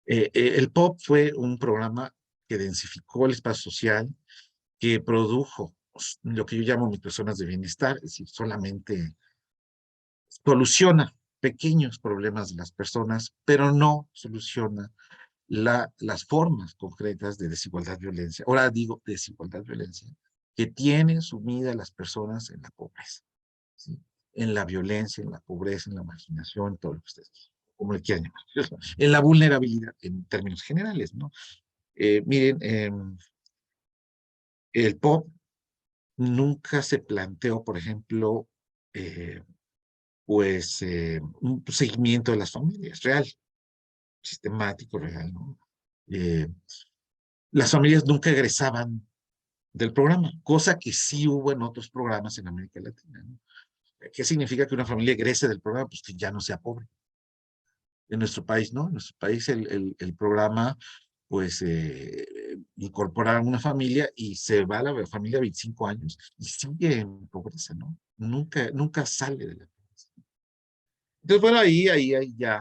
el POP fue un programa que densificó el espacio social, que produjo lo que yo llamo mis personas de bienestar, es decir, solamente soluciona pequeños problemas de las personas, pero no soluciona las formas concretas de desigualdad, violencia. Ahora digo desigualdad, violencia, que tienen sumida a las personas en la pobreza, ¿sí? En la violencia, en la pobreza, en la marginación, todo lo que ustedes, como le quieran llamar, en la vulnerabilidad, en términos generales, ¿no? Miren, el POP nunca se planteó, por ejemplo, eh, un seguimiento de las familias real, sistemático, real, ¿no? Eh, las familias nunca egresaban del programa, cosa que sí hubo en otros programas en América Latina, ¿no? ¿Qué significa que una familia egrese del programa? Pues que ya no sea pobre. En nuestro país, ¿no? En nuestro país el programa, pues, incorpora a una familia y se va a la familia 25 años y sigue en pobreza, ¿no? Nunca sale de la pobreza. Entonces, bueno, ahí ya,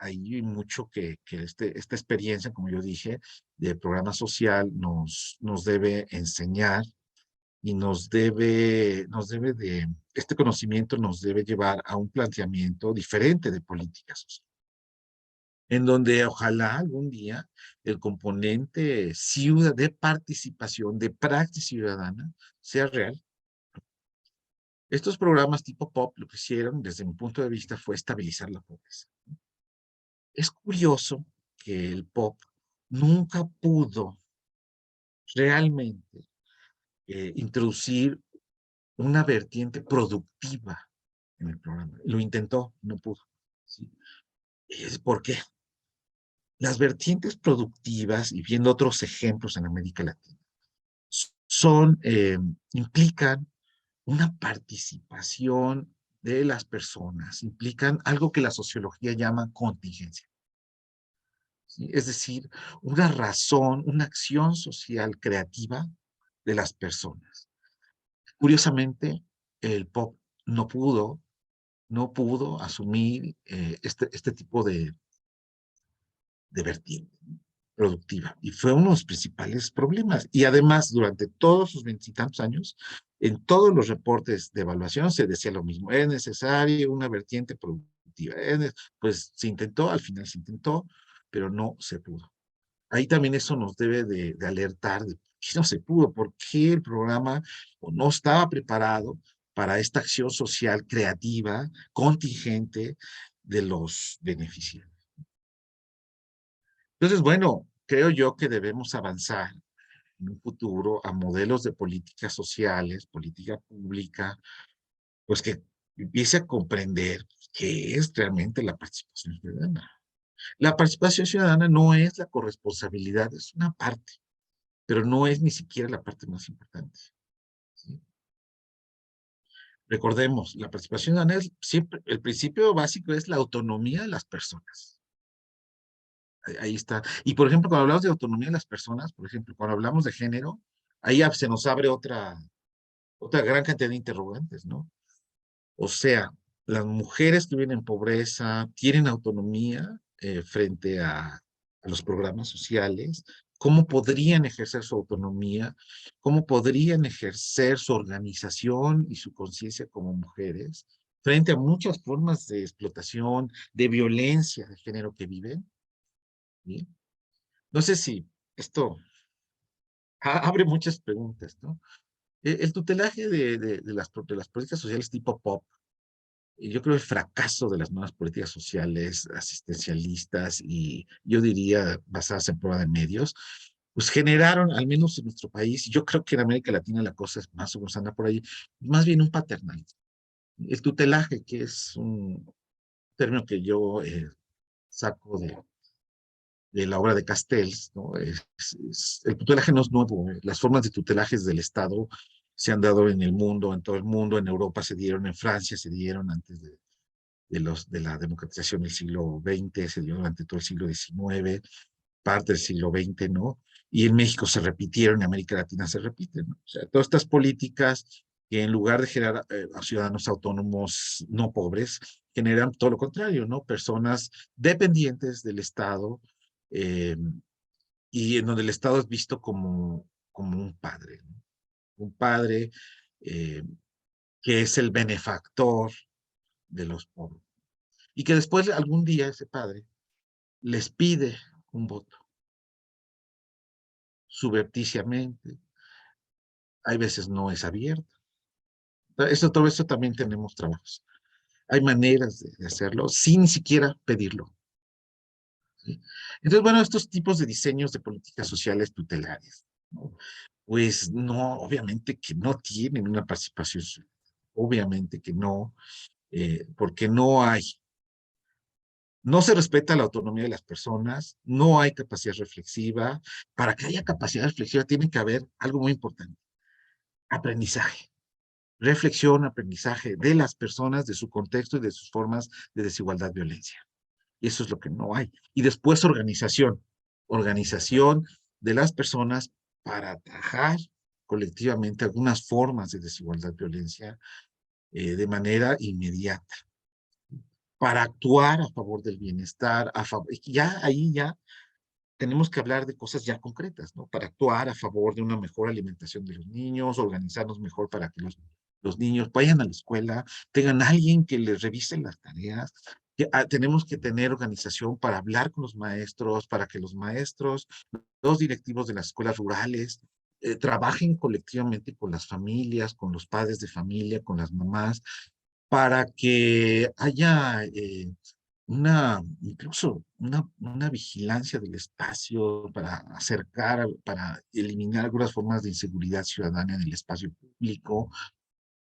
hay mucho que esta experiencia, como yo dije, de programa social nos debe enseñar y este conocimiento nos debe llevar a un planteamiento diferente de políticas sociales, en donde ojalá algún día el componente de participación, de práctica ciudadana, sea real. Estos programas tipo POP lo que hicieron, desde mi punto de vista, fue estabilizar la pobreza. Es curioso que el POP nunca pudo realmente introducir una vertiente productiva en el programa. Lo intentó, no pudo, ¿sí? ¿Por qué? Las vertientes productivas, y viendo otros ejemplos en América Latina, son, implican una participación de las personas, implican algo que la sociología llama contingencia. ¿Sí? Es decir, una razón, una acción social creativa de las personas. Curiosamente, el pop no pudo, no pudo asumir este tipo de vertiente productiva. Y fue uno de los principales problemas. Y además, durante todos sus veintitantos años, en todos los reportes de evaluación se decía lo mismo. Es necesaria una vertiente productiva. Pues se intentó, al final se intentó, pero no se pudo. Ahí también eso nos debe de alertar de por qué no se pudo, por qué el programa no estaba preparado para esta acción social creativa, contingente de los beneficiarios. Entonces, bueno, creo yo que debemos avanzar en un futuro a modelos de políticas sociales, política pública, pues que empiece a comprender qué es realmente la participación ciudadana. La participación ciudadana no es la corresponsabilidad, es una parte, pero no es ni siquiera la parte más importante. ¿Sí? Recordemos, la participación ciudadana es siempre, el principio básico es la autonomía de las personas. Ahí está. Y por ejemplo, cuando hablamos de autonomía de las personas, por ejemplo, cuando hablamos de género, ahí se nos abre otra gran cantidad de interrogantes, ¿no? O sea, las mujeres que viven en pobreza tienen autonomía frente a los programas sociales. ¿Cómo podrían ejercer su autonomía? ¿Cómo podrían ejercer su organización y su conciencia como mujeres frente a muchas formas de explotación, de violencia de género que viven? ¿Sí? No sé si esto abre muchas preguntas, ¿no? El tutelaje de las políticas sociales tipo POP, y yo creo el fracaso de las nuevas políticas sociales asistencialistas y yo diría basadas en prueba de medios, pues generaron, al menos en nuestro país, y yo creo que en América Latina la cosa es más o menos anda por ahí, más bien un paternalismo. El tutelaje, que es un término que yo saco de la obra de Castells, ¿no? El tutelaje no es nuevo. Las formas de tutelajes del Estado se han dado en el mundo, en todo el mundo, en Europa se dieron, en Francia se dieron antes de la democratización del siglo XX, se dio durante todo el siglo XIX, parte del siglo XX, ¿no? Y en México se repitieron, en América Latina se repiten, ¿no? O sea, todas estas políticas que en lugar de generar a ciudadanos autónomos no pobres, generan todo lo contrario, ¿no? Personas dependientes del Estado, eh, y en donde el Estado es visto como un padre, ¿no? Un padre eh, que es el benefactor de los pobres. Y que después algún día ese padre les pide un voto, subrepticiamente, hay veces no es abierto. Todo eso también tenemos trabajos. Hay maneras de hacerlo sin ni siquiera pedirlo. ¿Sí? Entonces, bueno, estos tipos de diseños de políticas sociales tutelares, ¿no? Pues no, obviamente que no tienen una participación, obviamente que no, porque no se respeta la autonomía de las personas, no hay capacidad reflexiva. Para que haya capacidad reflexiva tiene que haber algo muy importante, aprendizaje, reflexión, aprendizaje de las personas, de su contexto y de sus formas de desigualdad, violencia. Y eso es lo que no hay. Y después organización de las personas para atajar colectivamente algunas formas de desigualdad, violencia de manera inmediata, para actuar a favor del bienestar, ya ahí ya tenemos que hablar de cosas ya concretas, ¿no? Para actuar a favor de una mejor alimentación de los niños, organizarnos mejor para que los niños vayan a la escuela, tengan alguien que les revise las tareas. Tenemos que tener organización para hablar con los maestros, para que los maestros, los directivos de las escuelas rurales, trabajen colectivamente con las familias, con los padres de familia, con las mamás, para que haya incluso una vigilancia del espacio para acercar, para eliminar algunas formas de inseguridad ciudadana en el espacio público,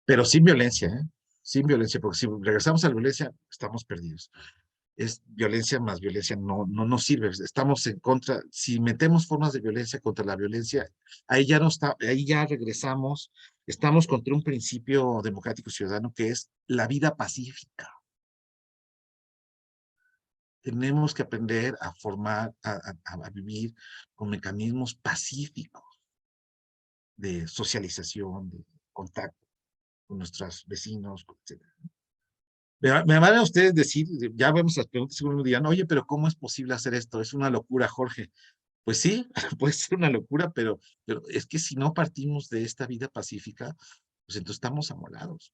pero sin violencia, ¿eh? Sin violencia, porque si regresamos a la violencia, estamos perdidos. es violencia más violencia, no sirve. Estamos en contra, si metemos formas de violencia contra la violencia, ahí ya no está, ahí ya regresamos, estamos contra un principio democrático ciudadano que es la vida pacífica. Tenemos que aprender a formar, a vivir con mecanismos pacíficos de socialización, de contacto con nuestros vecinos, etc. Me van a ustedes decir, ya vemos las preguntas, seguro me dirán, oye, pero ¿cómo es posible hacer esto? Es una locura, Jorge. Pues sí, puede ser una locura, pero es que si no partimos de esta vida pacífica, pues entonces estamos amolados.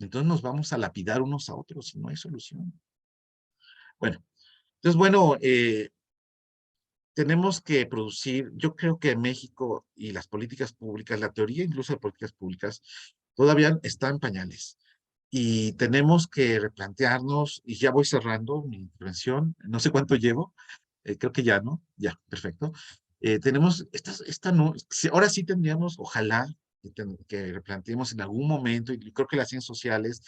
Entonces nos vamos a lapidar unos a otros y no hay solución. Bueno, entonces, bueno, tenemos que producir, yo creo que en México y las políticas públicas, la teoría incluso de políticas públicas, todavía está en pañales. Y tenemos que replantearnos, y ya voy cerrando mi intervención, no sé cuánto llevo, creo que ya, ¿no? Ya, perfecto. Tenemos, esta no, ahora sí tendríamos, ojalá, que replanteemos en algún momento, y creo que las ciencias sociales,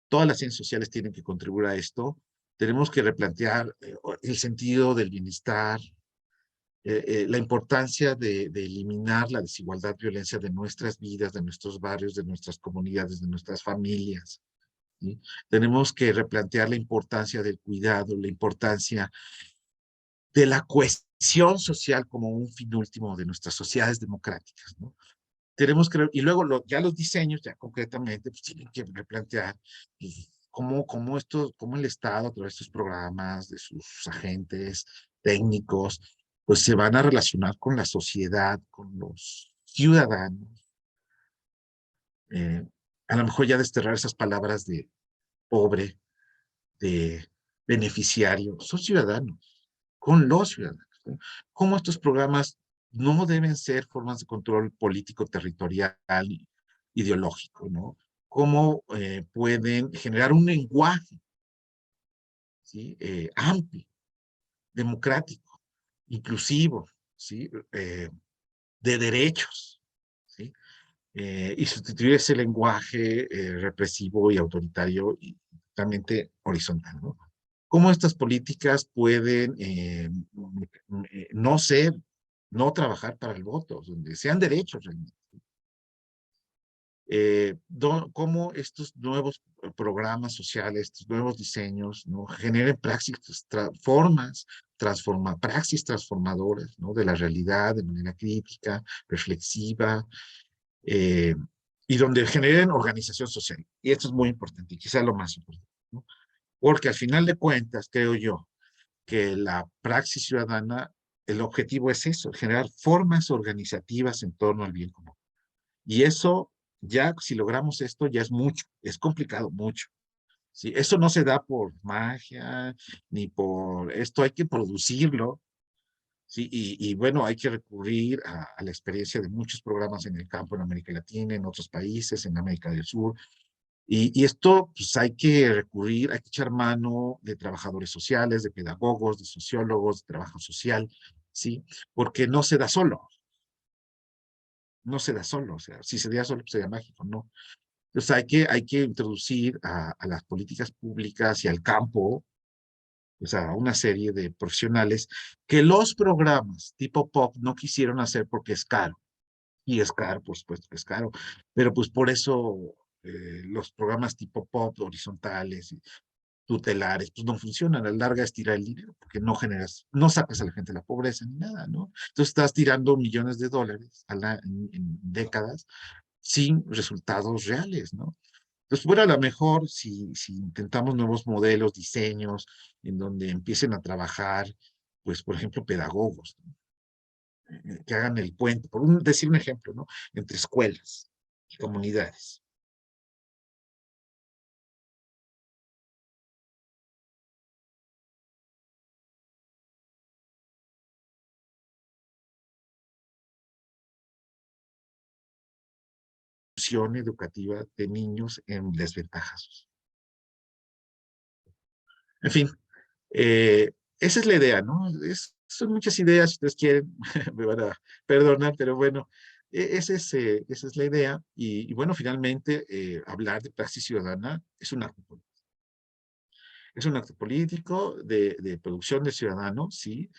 todas las ciencias sociales tienen que contribuir a esto, tenemos que replantear el sentido del bienestar, la importancia de eliminar la desigualdad, violencia de nuestras vidas, de nuestros barrios, de nuestras comunidades, de nuestras familias. ¿Sí? Tenemos que replantear la importancia del cuidado, la importancia de la cohesión social como un fin último de nuestras sociedades democráticas, ¿no? Tenemos que, y luego ya los diseños, ya concretamente, pues tienen que replantear pues, cómo el Estado, a través de estos programas, de sus agentes técnicos, pues se van a relacionar con la sociedad, con los ciudadanos. Eh, a lo mejor ya desterrar esas palabras de pobre, de beneficiario, son ciudadanos, con los ciudadanos, ¿no? Cómo estos programas no deben ser formas de control político, territorial, ideológico, ¿no? Cómo pueden generar un lenguaje, ¿sí? Amplio, democrático, inclusivo, ¿sí? De derechos, ¿sí? Y sustituir ese lenguaje represivo y autoritario y totalmente horizontal, ¿no? Cómo estas políticas pueden no ser, no trabajar para el voto, donde sean derechos realmente. Cómo estos nuevos programas sociales, estos nuevos diseños, ¿no? Generen praxis, formas, praxis transformadoras, ¿no? De la realidad de manera crítica, reflexiva, eh, y donde generen organización social. Y esto es muy importante, y quizá lo más importante, ¿no? Porque al final de cuentas, creo yo, que la praxis ciudadana, el objetivo es eso, generar formas organizativas en torno al bien común. Y eso, ya si logramos esto, ya es mucho, es complicado, mucho. ¿Sí? Eso no se da por magia, ni por esto, hay que producirlo. Sí, y bueno, hay que recurrir a la experiencia de muchos programas en el campo en América Latina, en otros países, en América del Sur. Y esto, pues hay que recurrir, hay que echar mano de trabajadores sociales, de pedagogos, de sociólogos, de trabajo social, ¿sí? Porque no se da solo, no se da solo, o sea, si se diera solo, pues sería mágico, ¿no? Entonces hay que introducir a las políticas públicas y al campo, o sea, una serie de profesionales que los programas tipo POP no quisieron hacer porque es caro. Y es caro, por supuesto que es caro, pero pues por eso los programas tipo POP, horizontales y tutelares, pues no funcionan. A la larga es tirar el dinero, porque no generas, no sacas a la gente de la pobreza ni nada, ¿no? Entonces estás tirando millones de dólares en décadas sin resultados reales, ¿no? Entonces, bueno, a lo mejor si intentamos nuevos modelos, diseños, en donde empiecen a trabajar, pues, por ejemplo, pedagogos, ¿no? Que hagan el puente, decir un ejemplo, ¿no? Entre escuelas y comunidades. Inclusión educativa de niños en desventajas. En fin, esa es la idea, ¿no? Son muchas ideas, si ustedes quieren, me van a perdonar, pero bueno, esa es la idea. Y bueno, finalmente, hablar de praxis ciudadana es un arte político. Es un acto político de producción del ciudadano, sí,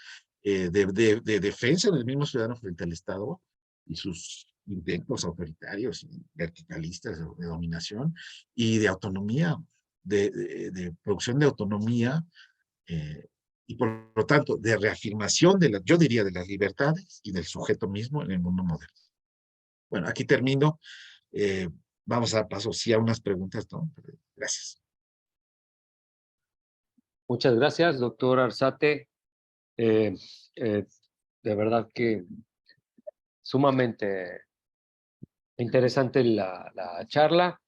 de defensa del mismo ciudadano frente al Estado y sus intentos autoritarios, verticalistas de dominación y de autonomía, de producción de autonomía eh, y por lo tanto de reafirmación de yo diría de las libertades y del sujeto mismo en el mundo moderno. Bueno, aquí termino. Eh, Vamos a dar paso sí a unas preguntas, ¿no? Gracias. Muchas gracias, doctor Arzate. Eh, eh, de verdad que sumamente interesante la charla.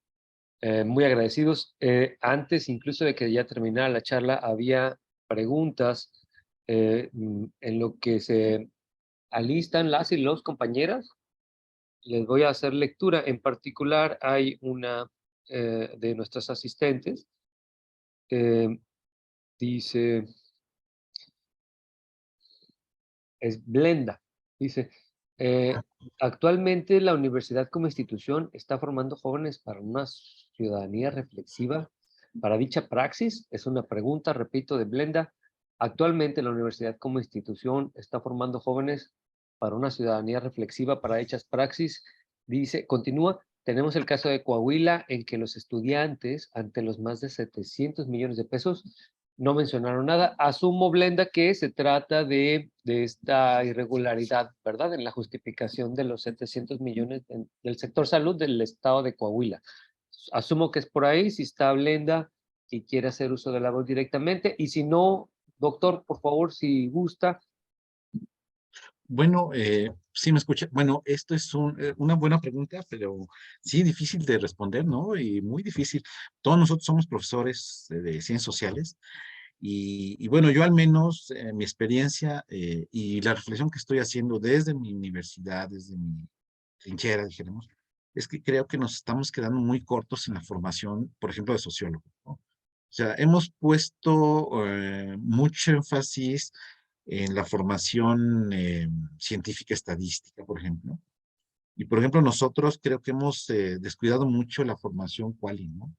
Muy agradecidos. Antes incluso de que ya terminara la charla, había preguntas en lo que se alistan las y los compañeras. Les voy a hacer lectura. En particular, hay una de nuestras asistentes. eh, Dice, es Blenda. Dice, Ah, actualmente la universidad como institución está formando jóvenes para una ciudadanía reflexiva. Para dicha praxis, es una pregunta, repito, de Blenda. Actualmente la universidad como institución está formando jóvenes para una ciudadanía reflexiva para dichas praxis. Dice, continúa, tenemos el caso de Coahuila en que los estudiantes, ante los más de 700 millones de pesos, no mencionaron nada. Asumo, Blenda, que se trata de esta irregularidad, ¿verdad? En la justificación de los 700 millones del sector salud del estado de Coahuila. Asumo que es por ahí, si está Blenda y quiere hacer uso de la voz directamente, y si no, doctor, por favor, si gusta. bueno, sí me escucha. Bueno, esto es una buena pregunta, pero sí difícil de responder, ¿no? Y muy difícil. Todos nosotros somos profesores de ciencias sociales y bueno, yo al menos mi experiencia y la reflexión que estoy haciendo desde mi universidad, desde mi trinchera, dijéramos, es que creo que nos estamos quedando muy cortos en la formación, por ejemplo, de sociólogo, ¿no? O sea, hemos puesto mucho énfasis en la formación científica estadística, por ejemplo. Y, por ejemplo, nosotros creo que hemos descuidado mucho la formación quali, ¿no?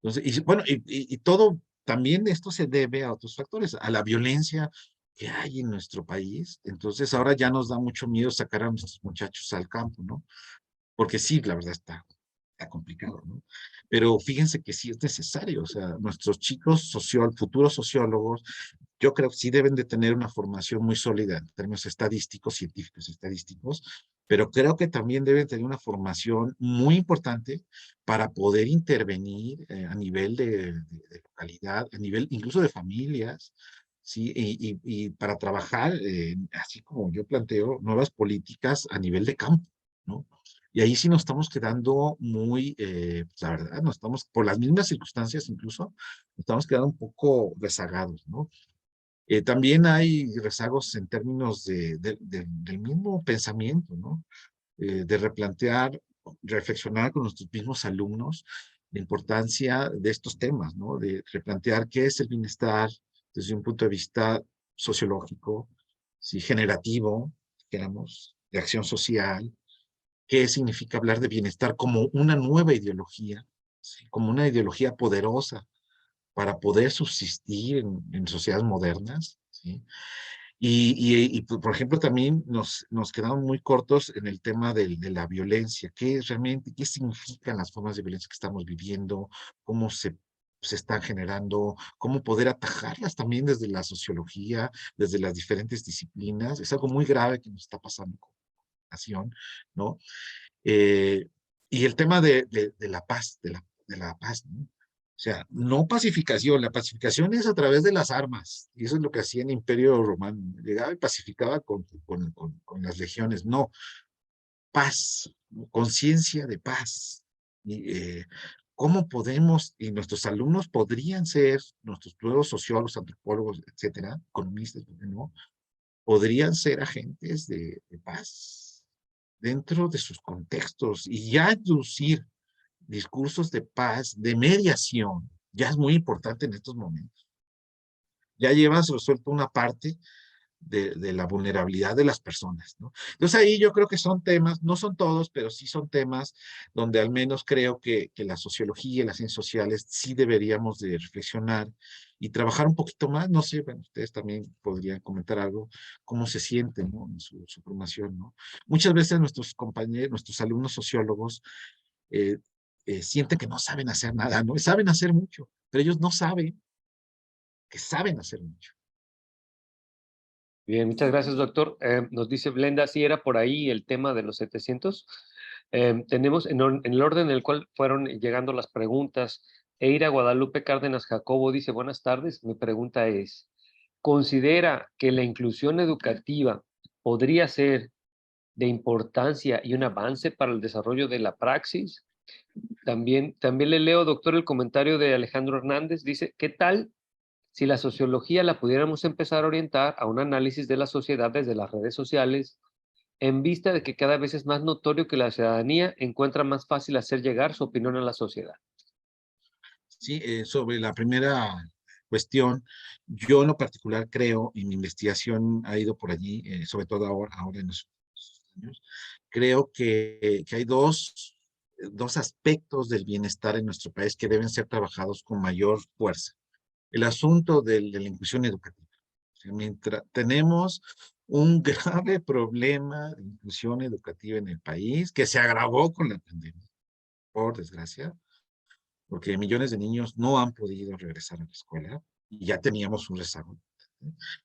Entonces, y bueno, y todo, también esto se debe a otros factores, a la violencia que hay en nuestro país. Entonces, ahora ya nos da mucho miedo sacar a nuestros muchachos al campo, ¿no? Porque sí, la verdad está complicado, ¿no? Pero fíjense que sí es necesario, o sea, nuestros chicos futuros sociólogos, yo creo que sí deben de tener una formación muy sólida en términos estadísticos, científicos estadísticos, pero creo que también deben tener una formación muy importante para poder intervenir a nivel de localidad, a nivel incluso de familias, ¿sí? Y para trabajar, así como yo planteo, nuevas políticas a nivel de campo, ¿no? Y ahí sí nos estamos quedando muy, pues la verdad, nos estamos, por las mismas circunstancias incluso, nos estamos quedando un poco rezagados, ¿no? También hay rezagos en términos del mismo pensamiento, ¿no? De replantear, reflexionar con nuestros mismos alumnos la importancia de estos temas, ¿no? De replantear qué es el bienestar desde un punto de vista sociológico, sí, generativo, digamos, de acción social, qué significa hablar de bienestar como una nueva ideología, ¿sí? Como una ideología poderosa para poder subsistir en sociedades modernas, ¿sí? Por ejemplo, también nos quedamos muy cortos en el tema de la violencia. ¿Qué es realmente, qué significan las formas de violencia que estamos viviendo? ¿Cómo se están generando? ¿Cómo poder atajarlas también desde la sociología, desde las diferentes disciplinas? Es algo muy grave que nos está pasando con la nación, ¿no? Eh, y el tema de la paz, de la paz, ¿no? O sea, no pacificación, la pacificación es a través de las armas, y eso es lo que hacía el Imperio Romano, llegaba y pacificaba con las legiones, no, paz, conciencia de paz. Y, ¿cómo podemos, y nuestros alumnos podrían ser, nuestros nuevos sociólogos, antropólogos, etcétera, economistas, ¿por qué no? Podrían ser agentes de paz dentro de sus contextos y ya inducir discursos de paz, de mediación, ya es muy importante en estos momentos. Ya llevas resuelto una parte, de la vulnerabilidad de las personas, ¿no? Entonces ahí yo creo que son temas, no son todos, pero sí son temas donde al menos creo que la sociología y las ciencias sociales sí deberíamos de reflexionar y trabajar un poquito más. No sé, bueno, ustedes también podrían comentar algo, cómo se sienten, ¿no? En su formación, ¿no? Muchas veces nuestros compañeros, nuestros alumnos sociólogos eh, sienten que no saben hacer nada, ¿no? Saben hacer mucho, pero ellos no saben que saben hacer mucho. Bien, muchas gracias, doctor. Nos dice Blenda, sí era por ahí el tema de los 700. Tenemos en el orden en el cual fueron llegando las preguntas. Eira Guadalupe Cárdenas Jacobo dice, buenas tardes. Mi pregunta es, ¿considera que la inclusión educativa podría ser de importancia y un avance para el desarrollo de la praxis? También le leo, doctor, el comentario de Alejandro Hernández. Dice, ¿qué tal si la sociología la pudiéramos empezar a orientar a un análisis de la sociedad desde las redes sociales, en vista de que cada vez es más notorio que la ciudadanía encuentra más fácil hacer llegar su opinión a la sociedad? Sí, sobre la primera cuestión, yo en lo particular creo, y mi investigación ha ido por allí, sobre todo ahora en los años, creo que hay dos aspectos del bienestar en nuestro país que deben ser trabajados con mayor fuerza. El asunto de la inclusión educativa. O sea, mientras tenemos un grave problema de inclusión educativa en el país, que se agravó con la pandemia, por desgracia, porque millones de niños no han podido regresar a la escuela y ya teníamos un rezago.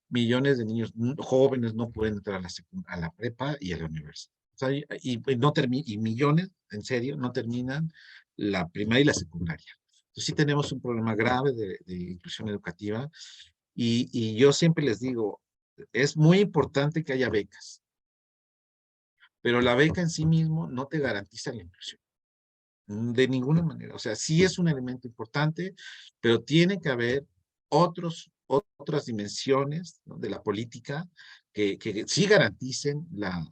Millones de niños jóvenes no pueden entrar a la prepa y a la universidad. O sea, y millones, en serio, no terminan la primaria y la secundaria. Entonces sí tenemos un problema grave de inclusión educativa y yo siempre les digo, es muy importante que haya becas, pero la beca en sí mismo no te garantiza la inclusión. De ninguna manera. O sea, sí es un elemento importante, pero tiene que haber otras dimensiones, ¿no?, de la política que sí garanticen la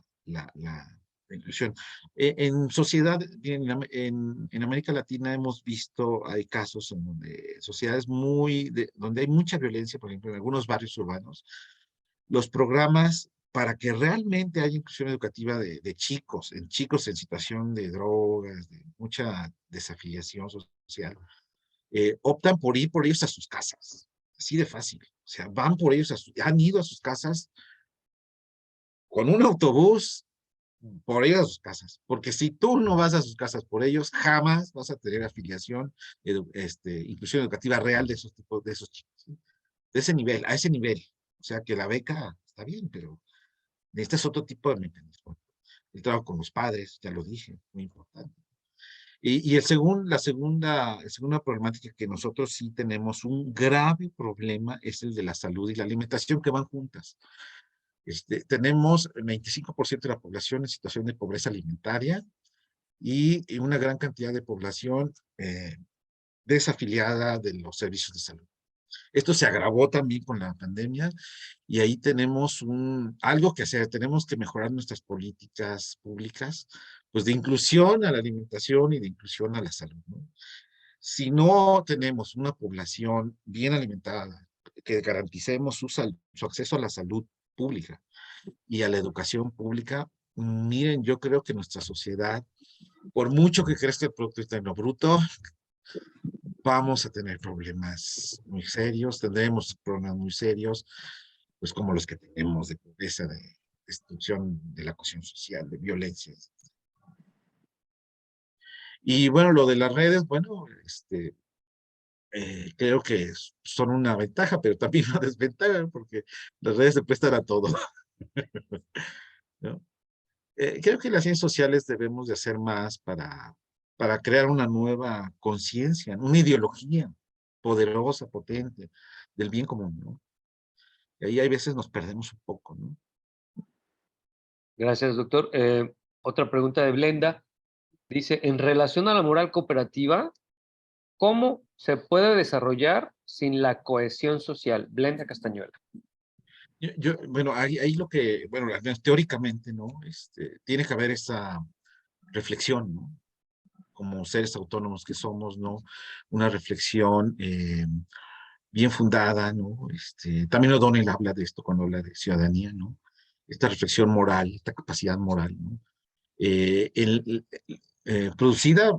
inclusión. En sociedad, en América Latina hemos visto, hay casos en donde sociedades donde hay mucha violencia, por ejemplo, en algunos barrios urbanos, los programas para que realmente haya inclusión educativa de chicos, en chicos en situación de drogas, de mucha desafiliación social, optan por ir por ellos a sus casas, así de fácil. O sea, van por ellos, han ido a sus casas con un autobús, por ellos a sus casas, porque si tú no vas a sus casas por ellos, jamás vas a tener afiliación, inclusión educativa real de esos tipos, de esos chicos, ¿sí? De ese nivel, a ese nivel. O sea, que la beca está bien, pero necesitas otro tipo de mecanismo. El trabajo con los padres, ya lo dije, muy importante. Y la segunda problemática que nosotros sí tenemos un grave problema es el de la salud y la alimentación, que van juntas. Tenemos el 25% de la población en situación de pobreza alimentaria y una gran cantidad de población desafiliada de los servicios de salud. Esto se agravó también con la pandemia y ahí tenemos algo que hacer. Tenemos que mejorar nuestras políticas públicas, pues de inclusión a la alimentación y de inclusión a la salud, ¿no? Si no tenemos una población bien alimentada, que garanticemos su acceso a la salud pública y a la educación pública, miren, yo creo que nuestra sociedad, por mucho que crezca el Producto Interno Bruto, vamos a tener problemas muy serios, tendremos problemas muy serios, pues como los que tenemos de pobreza, de destrucción de la cohesión social, de violencia. Y bueno, lo de las redes, bueno, creo que son una ventaja, pero también una desventaja, porque las redes se prestan a todo, ¿no? Creo que las ciencias sociales debemos de hacer más para crear una nueva conciencia, una ideología poderosa, potente, del bien común, ¿no? Y ahí hay veces nos perdemos un poco, ¿no? Gracias, doctor. Otra pregunta de Blenda. Dice, en relación a la moral cooperativa, ¿cómo se puede desarrollar sin la cohesión social? Blenda Castañuela. Bueno, ahí lo que, bueno, teóricamente, ¿no? Tiene que haber esa reflexión, ¿no? Como seres autónomos que somos, ¿no? Una reflexión bien fundada, ¿no? También O'Donnell habla de esto cuando habla de ciudadanía, ¿no? Esta reflexión moral, esta capacidad moral, ¿no? Producida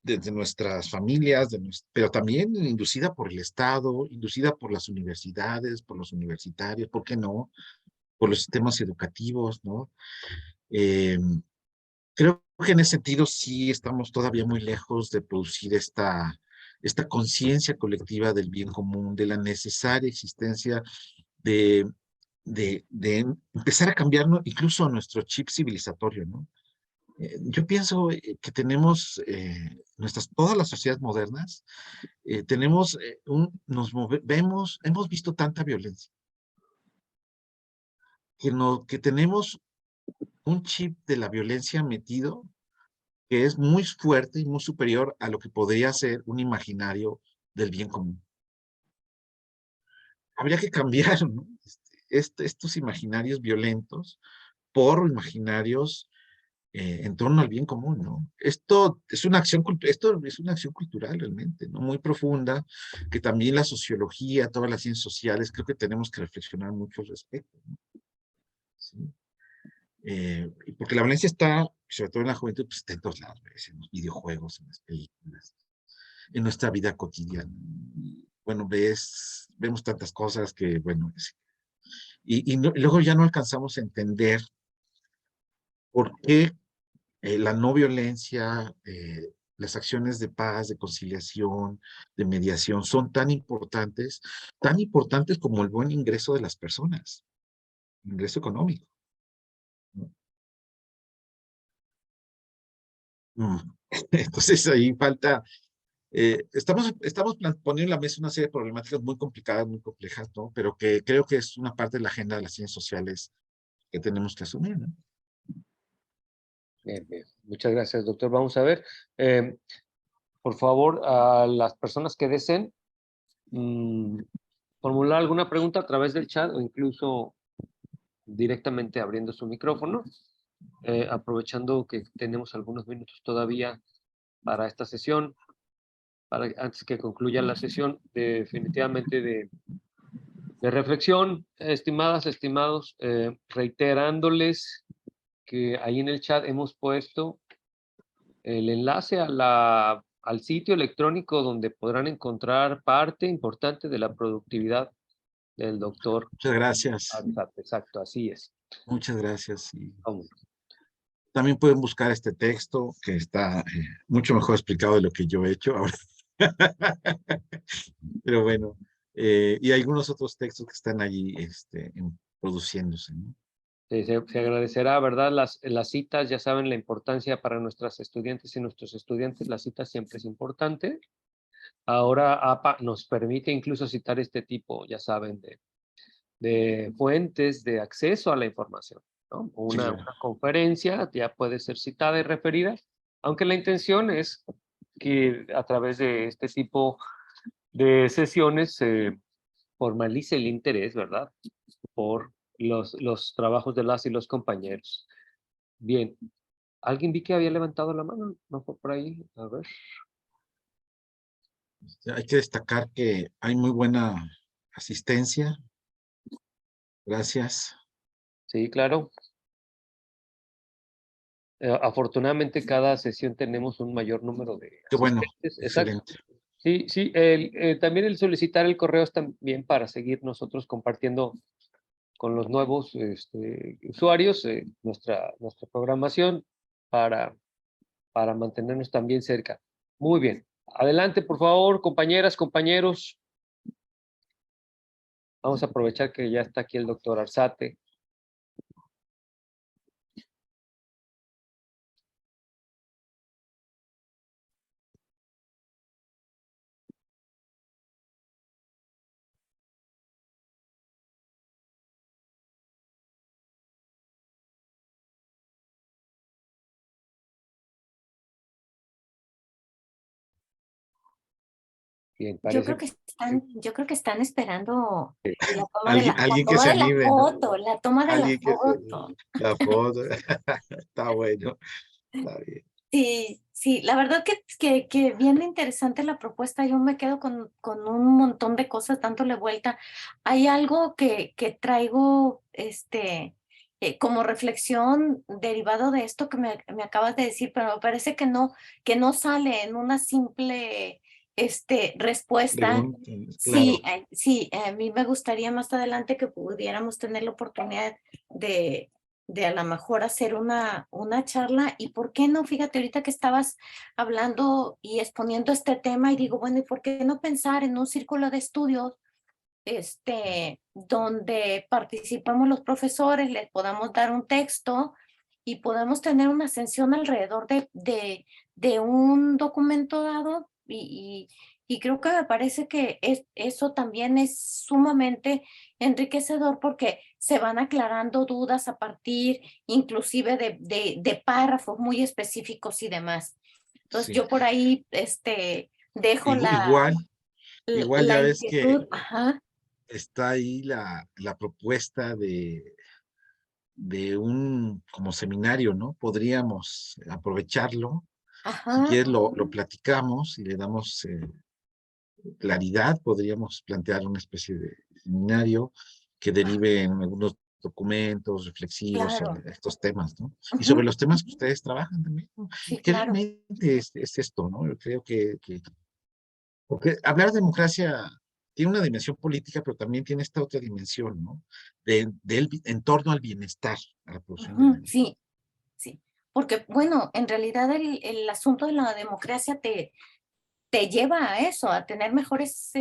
desde nuestras familias, pero también inducida por el Estado, inducida por las universidades, por los universitarios, ¿por qué no? Por los sistemas educativos, ¿no? Eh, Creo que en ese sentido sí estamos todavía muy lejos de producir esta conciencia colectiva del bien común, de la necesaria existencia de, de empezar a cambiar incluso nuestro chip civilizatorio, ¿no? Yo pienso que tenemos todas las sociedades modernas, tenemos vemos, hemos visto tanta violencia, que tenemos un chip de la violencia metido que es muy fuerte y muy superior a lo que podría ser un imaginario del bien común. Habría que cambiar, ¿no? Estos imaginarios violentos por imaginarios en torno al bien común, ¿no? Esto es una acción cultural realmente, ¿no? Muy profunda, que también la sociología, todas las ciencias sociales, creo que tenemos que reflexionar mucho al respecto, ¿no? ¿Sí? Porque la violencia está, sobre todo en la juventud, pues está en todos lados, ¿ves? En los videojuegos, en las películas, en nuestra vida cotidiana. Y, bueno, vemos tantas cosas que, bueno, luego ya no alcanzamos a entender por qué la no violencia, las acciones de paz, de conciliación, de mediación son tan importantes como el buen ingreso de las personas, ingreso económico, ¿no? Mm. Entonces ahí falta, estamos poniendo en la mesa una serie de problemáticas muy complicadas, muy complejas, ¿no? Pero que creo que es una parte de la agenda de las ciencias sociales que tenemos que asumir, ¿no? Bien, bien. Muchas gracias, doctor. Vamos a ver. eh, por favor, a las personas que deseen formular alguna pregunta a través del chat o incluso directamente abriendo su micrófono, aprovechando que tenemos algunos minutos todavía para esta sesión, antes que concluya la sesión, definitivamente de reflexión, estimadas, estimados, reiterándoles que ahí en el chat hemos puesto el enlace al sitio electrónico donde podrán encontrar parte importante de la productividad del doctor Muchas gracias, Arzate. Exacto, así es. muchas gracias. Y Vamos. también pueden buscar este texto que está mucho mejor explicado de lo que yo he hecho ahora. Pero bueno, y algunos otros textos que están allí produciéndose, ¿no? Se agradecerá, ¿verdad? Las citas, ya saben la importancia para nuestras estudiantes y nuestros estudiantes, la cita siempre es importante. Ahora APA nos permite incluso citar este tipo, ya saben, de fuentes de acceso a la información, ¿no? Sí, Una claro. conferencia ya puede ser citada y referida, aunque la intención es que a través de este tipo de sesiones se formalice el interés, ¿verdad? Por los trabajos de las y los compañeros. Bien, alguien vi que había levantado la mano, ¿no fue por ahí? A ver. Hay que destacar que hay muy buena asistencia. Gracias. Sí, claro. Afortunadamente cada sesión tenemos un mayor número de Qué bueno, asistentes. Exacto. excelente. Sí, sí. También el solicitar el correo es también para seguir nosotros compartiendo con los nuevos usuarios nuestra programación para, para mantenernos también cerca. Muy bien. Adelante, por favor, compañeras, compañeros. Vamos a aprovechar que ya está aquí el doctor Arzate. Bien, parece Yo creo que están esperando que la toma de Alguien, la alguien que se toma de la anime, ¿no? foto, la toma de la Alguien que se foto. anime. La foto. Está bueno. Está bien. Sí, sí, la verdad que bien interesante la propuesta. Yo me quedo con un montón de cosas dándole vuelta. Hay algo que traigo como reflexión derivado de esto que me acabas de decir, pero me parece que no sale en una simple respuesta. Pregunta, Sí, claro. sí, a mí me gustaría más adelante que pudiéramos tener la oportunidad de a lo mejor hacer una charla. Y por qué no, fíjate, ahorita que estabas hablando y exponiendo este tema, y digo, bueno, ¿y por qué no pensar en un círculo de estudios donde participamos los profesores, les podamos dar un texto y podamos tener una sesión alrededor de un documento dado? Y creo que me parece que eso también es sumamente enriquecedor, porque se van aclarando dudas a partir inclusive de párrafos muy específicos y demás. Entonces Sí. yo por ahí dejo Igual, igual la ya ves que inquietud. Ajá. está ahí la propuesta de un como seminario, ¿no? Podríamos aprovecharlo. Si Ajá, quieres, lo platicamos y le damos claridad. Podríamos plantear una especie de seminario que derive en algunos documentos reflexivos claro. sobre estos temas, ¿no? Y sobre Ujú, los temas que ustedes trabajan también, ¿no? sí, Que claro. realmente es esto, ¿no? Yo creo porque hablar de democracia tiene una dimensión política, pero también tiene esta otra dimensión, ¿no? En torno al bienestar, a la producción del Ujú, bienestar. sí, sí. Porque, bueno, en realidad el asunto de la democracia te lleva a eso, a tener mejores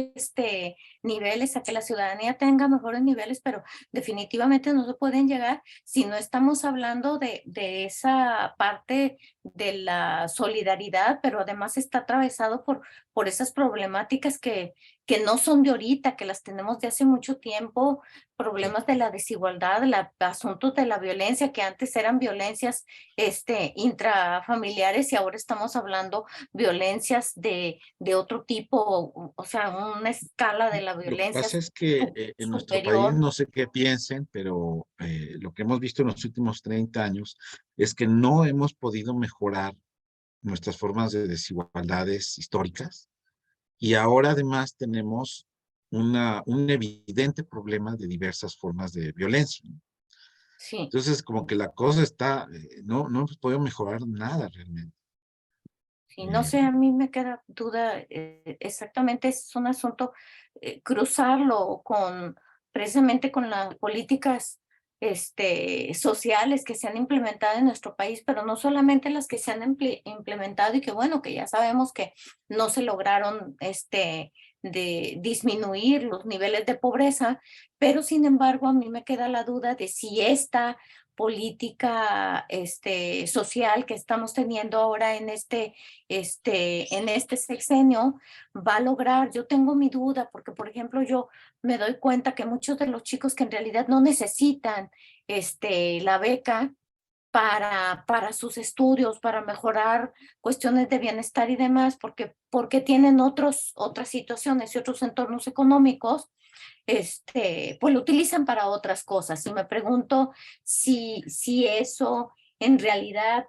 niveles, a que la ciudadanía tenga mejores niveles, pero definitivamente no se pueden llegar si no estamos hablando de esa parte de la solidaridad, pero además está atravesado por esas problemáticas que no son de ahorita, que las tenemos de hace mucho tiempo, Sí. problemas de la desigualdad, asuntos de la violencia, que antes eran violencias intrafamiliares, y ahora estamos hablando violencias de otro tipo, o sea, una escala de la Lo que violencia pasa es que en nuestro país, superior. no sé qué piensen, pero lo que hemos visto en los últimos 30 años es que no hemos podido mejorar nuestras formas de desigualdades históricas y ahora además tenemos un evidente problema de diversas formas de violencia, ¿no? Sí, Entonces, como que la cosa está, no hemos podido mejorar nada realmente. sí, no Eh, sé, a mí me queda duda, exactamente, es un asunto cruzarlo precisamente con las políticas sociales que se han implementado en nuestro país, pero no solamente las que se han implementado y que bueno, que ya sabemos que no se lograron de disminuir los niveles de pobreza, pero sin embargo a mí me queda la duda de si esta política social que estamos teniendo ahora en este sexenio va a lograr. Yo tengo mi duda porque, por ejemplo, yo me doy cuenta que muchos de los chicos que en realidad no necesitan la beca para sus estudios, para mejorar cuestiones de bienestar y demás, porque tienen otras situaciones y otros entornos económicos, pues lo utilizan para otras cosas. Y me pregunto si eso en realidad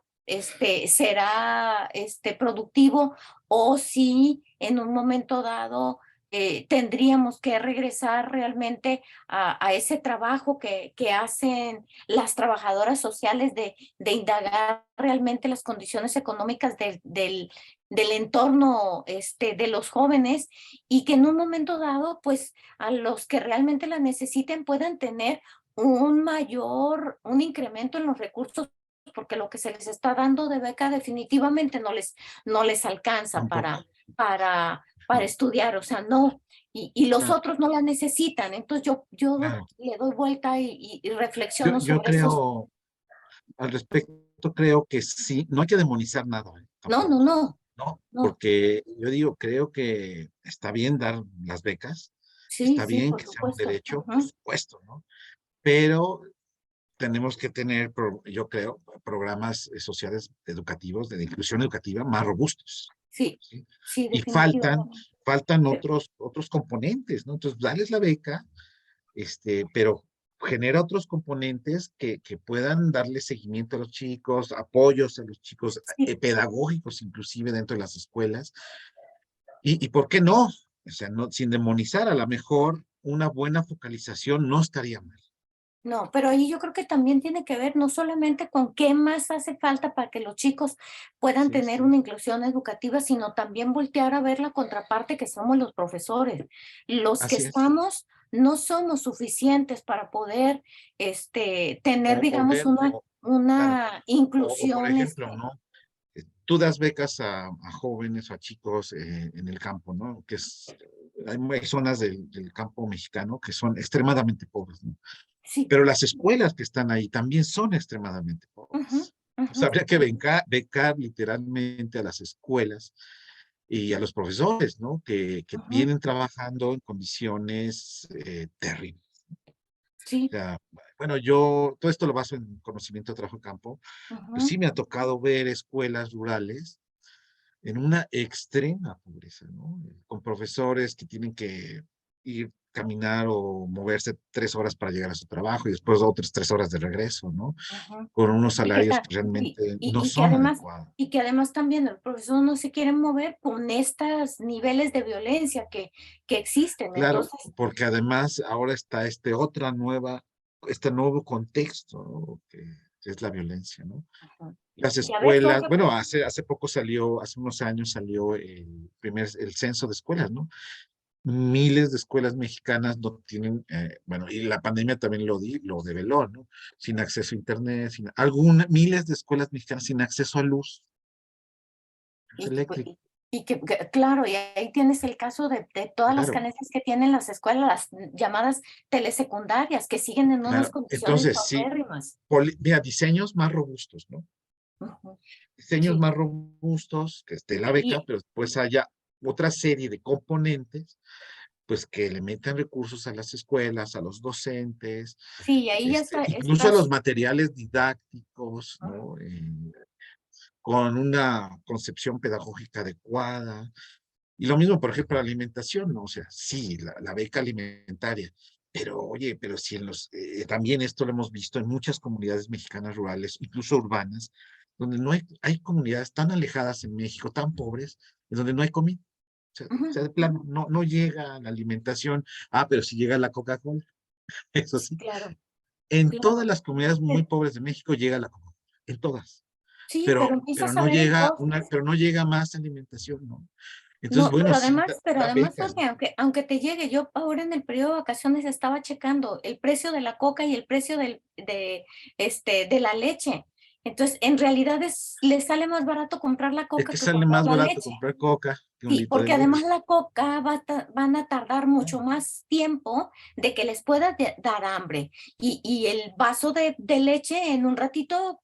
será productivo, o si en un momento dado tendríamos que regresar realmente a ese trabajo que hacen las trabajadoras sociales de indagar realmente las condiciones económicas del entorno de los jóvenes, y que en un momento dado, pues a los que realmente la necesiten puedan tener un incremento en los recursos, porque lo que se les está dando de beca definitivamente no les alcanza Tampoco. para estudiar, o sea, no, y los Claro, otros no la necesitan. Entonces yo claro. le doy vuelta y Yo, reflexiono yo sobre esos. creo, al respecto, creo que sí, no hay que demonizar nada, No, no, tampoco, no, ¿no? no, Porque yo digo, creo que está bien dar las becas, sí, está sí, bien por que sea un supuesto. derecho, por Ujú. supuesto, ¿no? Pero tenemos que tener, yo creo, programas sociales educativos, de inclusión educativa más robustos, Sí, ¿sí? sí, Y faltan, definitivamente. faltan otros componentes, ¿no? Entonces, darles la beca, pero genera otros componentes que puedan darle seguimiento a los chicos, apoyos a los chicos, Sí. pedagógicos inclusive dentro de las escuelas. Y ¿por qué no? O sea, no, sin demonizar, a lo mejor una buena focalización no estaría mal. No, pero ahí yo creo que también tiene que ver no solamente con qué más hace falta para que los chicos puedan Sí, tener sí. una inclusión educativa, sino también voltear a ver la contraparte que somos los profesores. Los que Así es. estamos no somos suficientes para poder tener, O digamos, ver, claro, una por inclusión. ejemplo, ¿no? Tú das becas a jóvenes o a chicos en el campo, ¿no? Hay zonas del campo mexicano que son extremadamente pobres, ¿no? Sí. Pero las escuelas que están ahí también son extremadamente Ujú, pobres. Entonces ujú, habría que becar literalmente a las escuelas y a los profesores, ¿no? Que ujú, vienen trabajando en condiciones terribles. O sí. sea, bueno, yo todo esto lo baso en conocimiento de trabajo en campo, pues Ujú. sí me ha tocado ver escuelas rurales en una extrema pobreza, ¿no? Con profesores que tienen que ir, caminar o moverse 3 horas para llegar a su trabajo y después otras 3 horas de regreso, ¿no? Ujú. Con unos Y que, salarios que realmente no y que son además, adecuados. también el profesor no se quiere mover con estos niveles de violencia que existen. Claro, Entonces, porque además ahora está este nuevo contexto, ¿no? Que es la violencia, ¿no? ujú. Las Ya ves, escuelas, Jorge, bueno, hace poco salió, hace unos años salió el censo de escuelas, ¿no? Miles de escuelas mexicanas no tienen, bueno, y la pandemia también lo develó, ¿no? Sin acceso a internet, miles de escuelas mexicanas sin acceso a luz y, eléctrica, claro, y ahí tienes el caso de todas las claro, carencias que tienen las escuelas, las llamadas telesecundarias, que siguen en unas claro. condiciones Entonces, sí, paupérrimas. mira, diseños más robustos, ¿no? Ujú. Diseños Sí, más robustos, que esté la beca, y pero después haya otra serie de componentes, pues que le metan recursos a las escuelas, a los docentes, sí, ahí ya incluso a los estás. materiales didácticos, Ujú, ¿no? Con una concepción pedagógica adecuada. Y lo mismo, por ejemplo, la alimentación, ¿no? O sea, sí, la beca alimentaria, pero oye, pero si también esto lo hemos visto en muchas comunidades mexicanas rurales, incluso urbanas, donde no hay comunidades tan alejadas en México, tan pobres, en donde no hay comida. ujú, O sea, de ujú. plano, no llega la alimentación. Pero sí llega la Coca-Cola, eso Sí, sí. claro, En todas claro. las comunidades muy pobres de México llega la Coca-Cola, en todas. Sí, pero Pero empiezas a ver el costo. pero no llega más alimentación, ¿no? Entonces, No, bueno, sí, pero da además, becas, Jorge, ¿no? aunque te llegue, yo ahora en el periodo de vacaciones estaba checando el precio de la coca y el precio de la leche. Entonces, en realidad le sale más barato comprar la Es coca que que sale comprar más la barato leche. comprar Coca que un Sí, litro de porque además leche. la coca van a tardar mucho Claro, más tiempo de que les pueda dar hambre. Y el vaso de leche en un ratito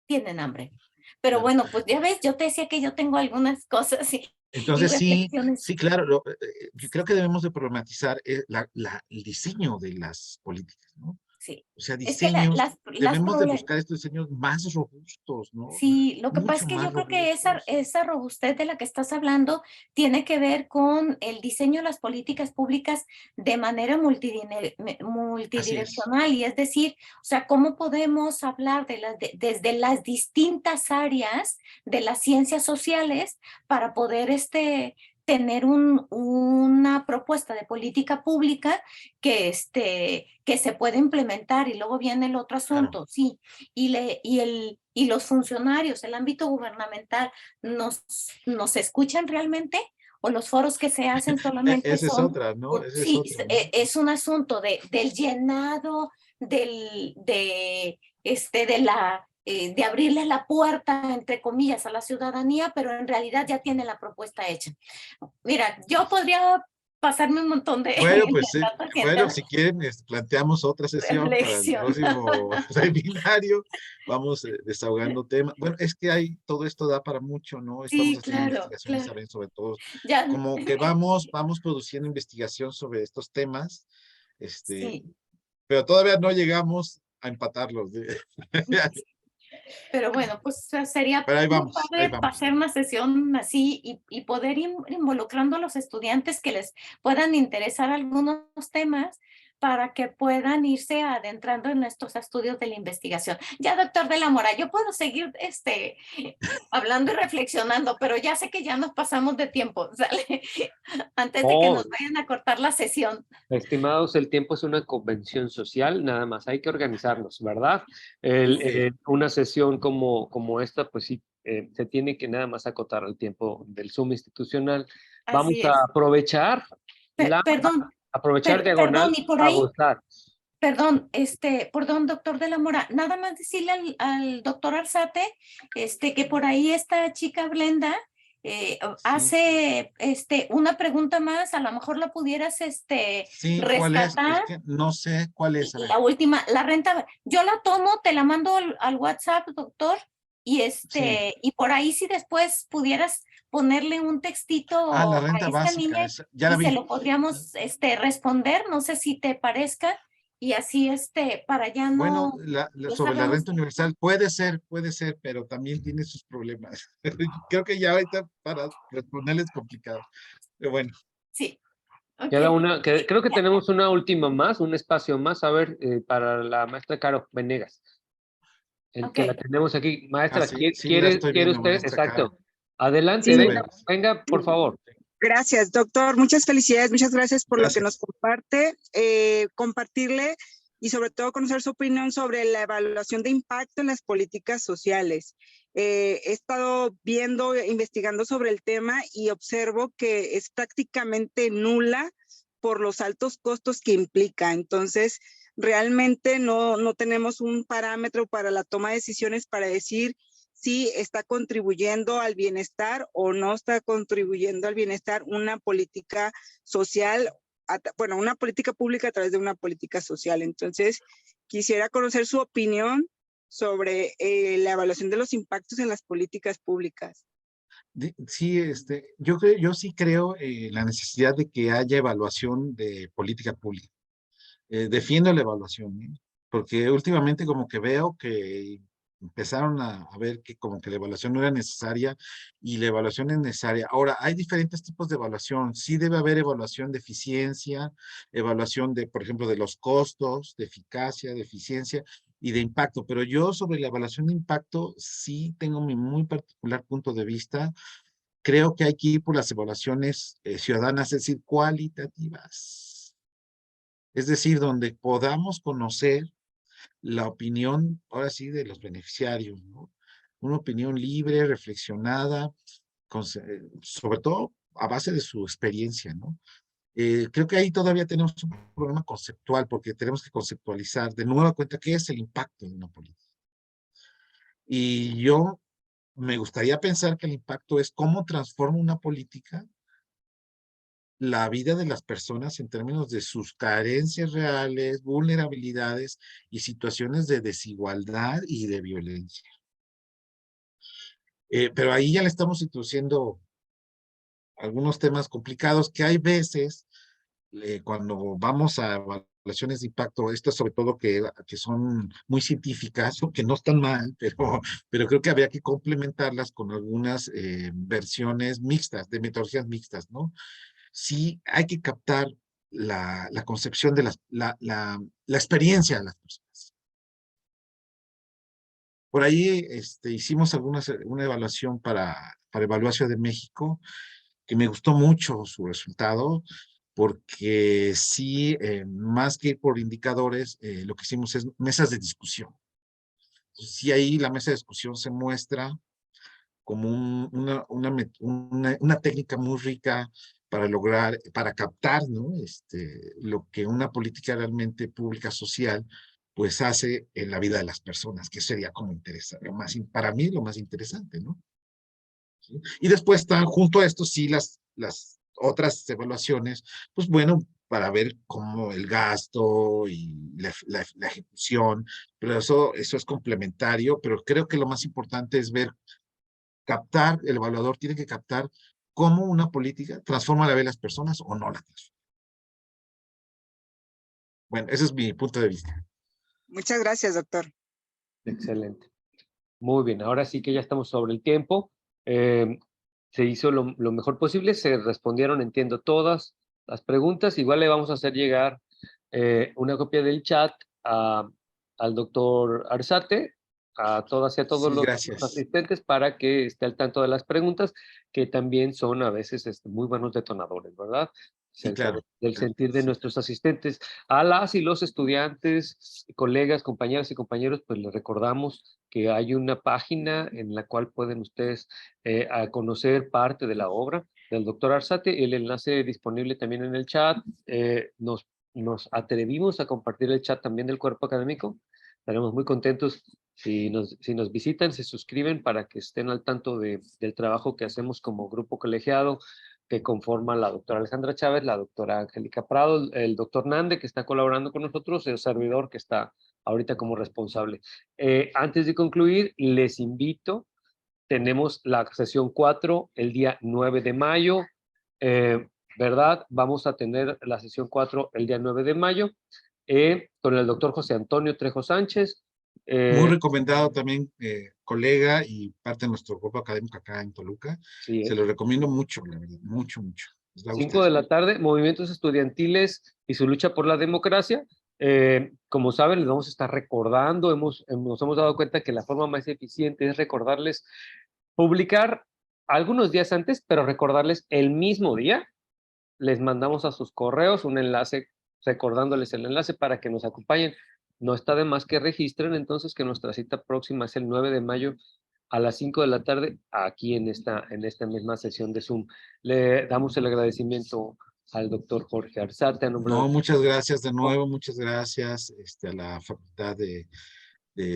tienen hambre. Pero claro. bueno, pues ya ves, yo te decía que yo tengo algunas cosas y Entonces, sí, reflexiones. sí, claro, yo creo que debemos de problematizar el diseño de las políticas, ¿no? Sí, O sea, es que las debemos de problemas. buscar estos diseños más robustos, ¿no? Sí, lo que pasa es Mucho que más yo creo que robustos. esa robustez de la que estás hablando tiene que ver con el diseño de las políticas públicas de manera Así es. multidireccional, y es decir, o sea, cómo podemos hablar desde las distintas áreas de las ciencias sociales para poder tener una propuesta de política pública que se puede implementar. Y luego viene el otro Claro. asunto, sí, y los funcionarios, el ámbito gubernamental, nos escuchan realmente, o los foros que se hacen solamente Esa es son, otra, ¿no? Esa es sí, otra, ¿no? es un asunto del llenado, de abrirle la puerta, entre comillas, a la ciudadanía, pero en realidad ya tiene la propuesta hecha. Mira, yo podría pasarme un montón de, Bueno, de pues sí. rato aquí Bueno, si quieren, planteamos otra sesión para el reflexión. próximo seminario. Vamos desahogando temas. Bueno, es que todo esto da para mucho, ¿no? Estamos Sí, haciendo claro, investigaciones claro. también sobre todo, Ya, como que vamos produciendo investigación sobre estos temas, este, sí. pero todavía no llegamos a empatarlos. Pero bueno, pues sería Pero muy ahí padre vamos. hacer una sesión así y poder ir involucrando a los estudiantes que les puedan interesar algunos temas para que puedan irse adentrando en estos estudios de la investigación. Ya, doctor de la Mora, yo puedo seguir hablando y reflexionando, pero ya sé que ya nos pasamos de tiempo, ¿sale? Antes de que Oh, nos vayan a cortar la sesión. estimados, el tiempo es una convención social, nada más, hay que organizarnos, ¿verdad? Sí. Una sesión como esta, pues sí, se tiene que nada más acotar el tiempo del Zoom institucional. Vamos Así a es. aprovechar Perdón, aprovechar diagonal perdón, y por a ahí, gozar. perdón, doctor de la Mora, nada más decirle al doctor Arzate, que por ahí esta chica Brenda Sí, hace, una pregunta más, a lo mejor la pudieras, sí, ¿cuál es? Es rescatar. que no sé cuál es. A ver, La última, la renta, yo la tomo, te la mando al WhatsApp, doctor, y sí. y por ahí si después pudieras ponerle un Ah, la textito a renta esta básica, niña ya la y se vi. lo podríamos responder, no sé si te parezca, y así para ya Bueno, no sobre la pasarnos renta de universal puede ser, pero también tiene sus problemas. Creo que ya ahorita para responderles es complicado. Pero bueno, sí, ok. Queda creo que tenemos una última más, un espacio más, a ver, para la maestra Caro Venegas, el Ok, que la tenemos aquí. Maestra, así, sí la ¿quiere, estoy quiere viendo, usted? maestra Caro. Exacto. Adelante, Sí, a Sí, ver, venga, por favor. gracias, doctor. Muchas felicidades, muchas gracias por lo que nos gracias. comparte. Compartirle y sobre todo conocer su opinión sobre la evaluación de impacto en las políticas sociales. He estado viendo, investigando sobre el tema y observo que es prácticamente nula por los altos costos que implica. Entonces, realmente no tenemos un parámetro para la toma de decisiones para decir si está contribuyendo al bienestar o no está contribuyendo al bienestar una política social, bueno, una política pública a través de una política social. Entonces, quisiera conocer su opinión sobre la evaluación de los impactos en las políticas públicas. Sí, yo sí creo la necesidad de que haya evaluación de política pública. Defiendo la evaluación, ¿eh? Porque últimamente como que veo que empezaron a ver que como que la evaluación no era necesaria y la evaluación es necesaria. Ahora, hay diferentes tipos de evaluación. Sí debe haber evaluación de eficiencia, evaluación de, por ejemplo, de los costos, de eficacia, de eficiencia y de impacto. Pero yo sobre la evaluación de impacto sí tengo mi muy particular punto de vista. Creo que hay que ir por las evaluaciones ciudadanas, es decir, cualitativas. Es decir, donde podamos conocer la opinión, ahora sí, de los beneficiarios, ¿no? Una opinión libre, reflexionada, sobre todo a base de su experiencia, ¿no? Creo que ahí todavía tenemos un problema conceptual, porque tenemos que conceptualizar de nueva cuenta qué es el impacto de una política. Y yo me gustaría pensar que el impacto es cómo transforma una política la vida de las personas en términos de sus carencias reales, vulnerabilidades y situaciones de desigualdad y de violencia. Pero ahí ya le estamos introduciendo algunos temas complicados que hay veces cuando vamos a evaluaciones de impacto, estas sobre todo que son muy científicas o que no están mal, pero creo que habría que complementarlas con algunas versiones mixtas, de metodologías mixtas, ¿no? Sí hay que captar la concepción de la experiencia de las personas. Por ahí hicimos una evaluación para evaluar Ciudad de México, que me gustó mucho su resultado, porque sí, más que ir por indicadores, lo que hicimos es mesas de discusión. Sí, ahí la mesa de discusión se muestra como una técnica muy rica para lograr, para captar, ¿no? Lo que una política realmente pública social, pues hace en la vida de las personas, que sería como interesante, para mí lo más interesante, ¿no? ¿Sí? Y después están junto a esto, sí, las otras evaluaciones, pues bueno, para ver cómo el gasto y la ejecución, pero eso es complementario, pero creo que lo más importante es ver captar, el evaluador tiene que captar cómo una política transforma la vida de las personas o no la transforma. Bueno, ese es mi punto de vista. Muchas gracias, doctor. Excelente. Muy bien, ahora sí que ya estamos sobre el tiempo. Se hizo lo mejor posible, se respondieron, entiendo, todas las preguntas. Igual le vamos a hacer llegar una copia del chat al doctor Arzate, a todas y a todos Sí, los gracias. asistentes para que esté al tanto de las preguntas, que también son a veces muy buenos detonadores, ¿verdad? Sí, claro. Del Claro, sentir de sí. nuestros asistentes. A las y los estudiantes, colegas, compañeras y compañeros, pues les recordamos que hay una página en la cual pueden ustedes a conocer parte de la obra del doctor Arzate. El enlace disponible también en el chat. Nos atrevimos a compartir el chat también del cuerpo académico. Estaremos muy contentos si nos visitan, se suscriben para que estén al tanto del trabajo que hacemos como grupo colegiado que conforma la doctora Alejandra Chávez, la doctora Angélica Prado, el doctor Nande, que está colaborando con nosotros, el servidor que está ahorita como responsable. Antes de concluir, les invito, tenemos la sesión 4 el día 9 de mayo, ¿verdad? Vamos a tener la sesión 4 el día 9 de mayo con el doctor José Antonio Trejo Sánchez. Muy recomendado también, colega y parte de nuestro grupo académico acá en Toluca. Sí, Se lo recomiendo mucho, la verdad, mucho, mucho. Les va a 5 gustar. de la tarde, movimientos estudiantiles y su lucha por la democracia. Como saben, les vamos a estar recordando, nos hemos dado cuenta que la forma más eficiente es recordarles, publicar algunos días antes, pero recordarles el mismo día. Les mandamos a sus correos un enlace, recordándoles el enlace para que nos acompañen. No está de más que registren entonces que nuestra cita próxima es el 9 de mayo a las 5 de la tarde, aquí en esta misma sesión de Zoom. Le damos el agradecimiento al doctor Jorge Arzate, a nombre No, de... muchas gracias de nuevo, muchas gracias a la Facultad de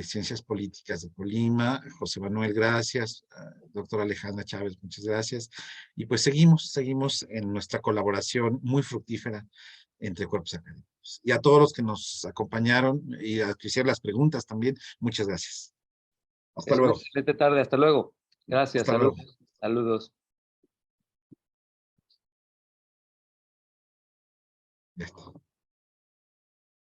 Ciencias Políticas de Colima. José Manuel, gracias. Doctora Alejandra Chávez, muchas gracias. Y pues seguimos en nuestra colaboración muy fructífera entre cuerpos académicos. Y a todos los que nos acompañaron y a que hicieron las preguntas también, muchas gracias. Hasta Es una luego. excelente tarde, hasta luego. Gracias, Hasta luego. saludos. Saludos. Ya está.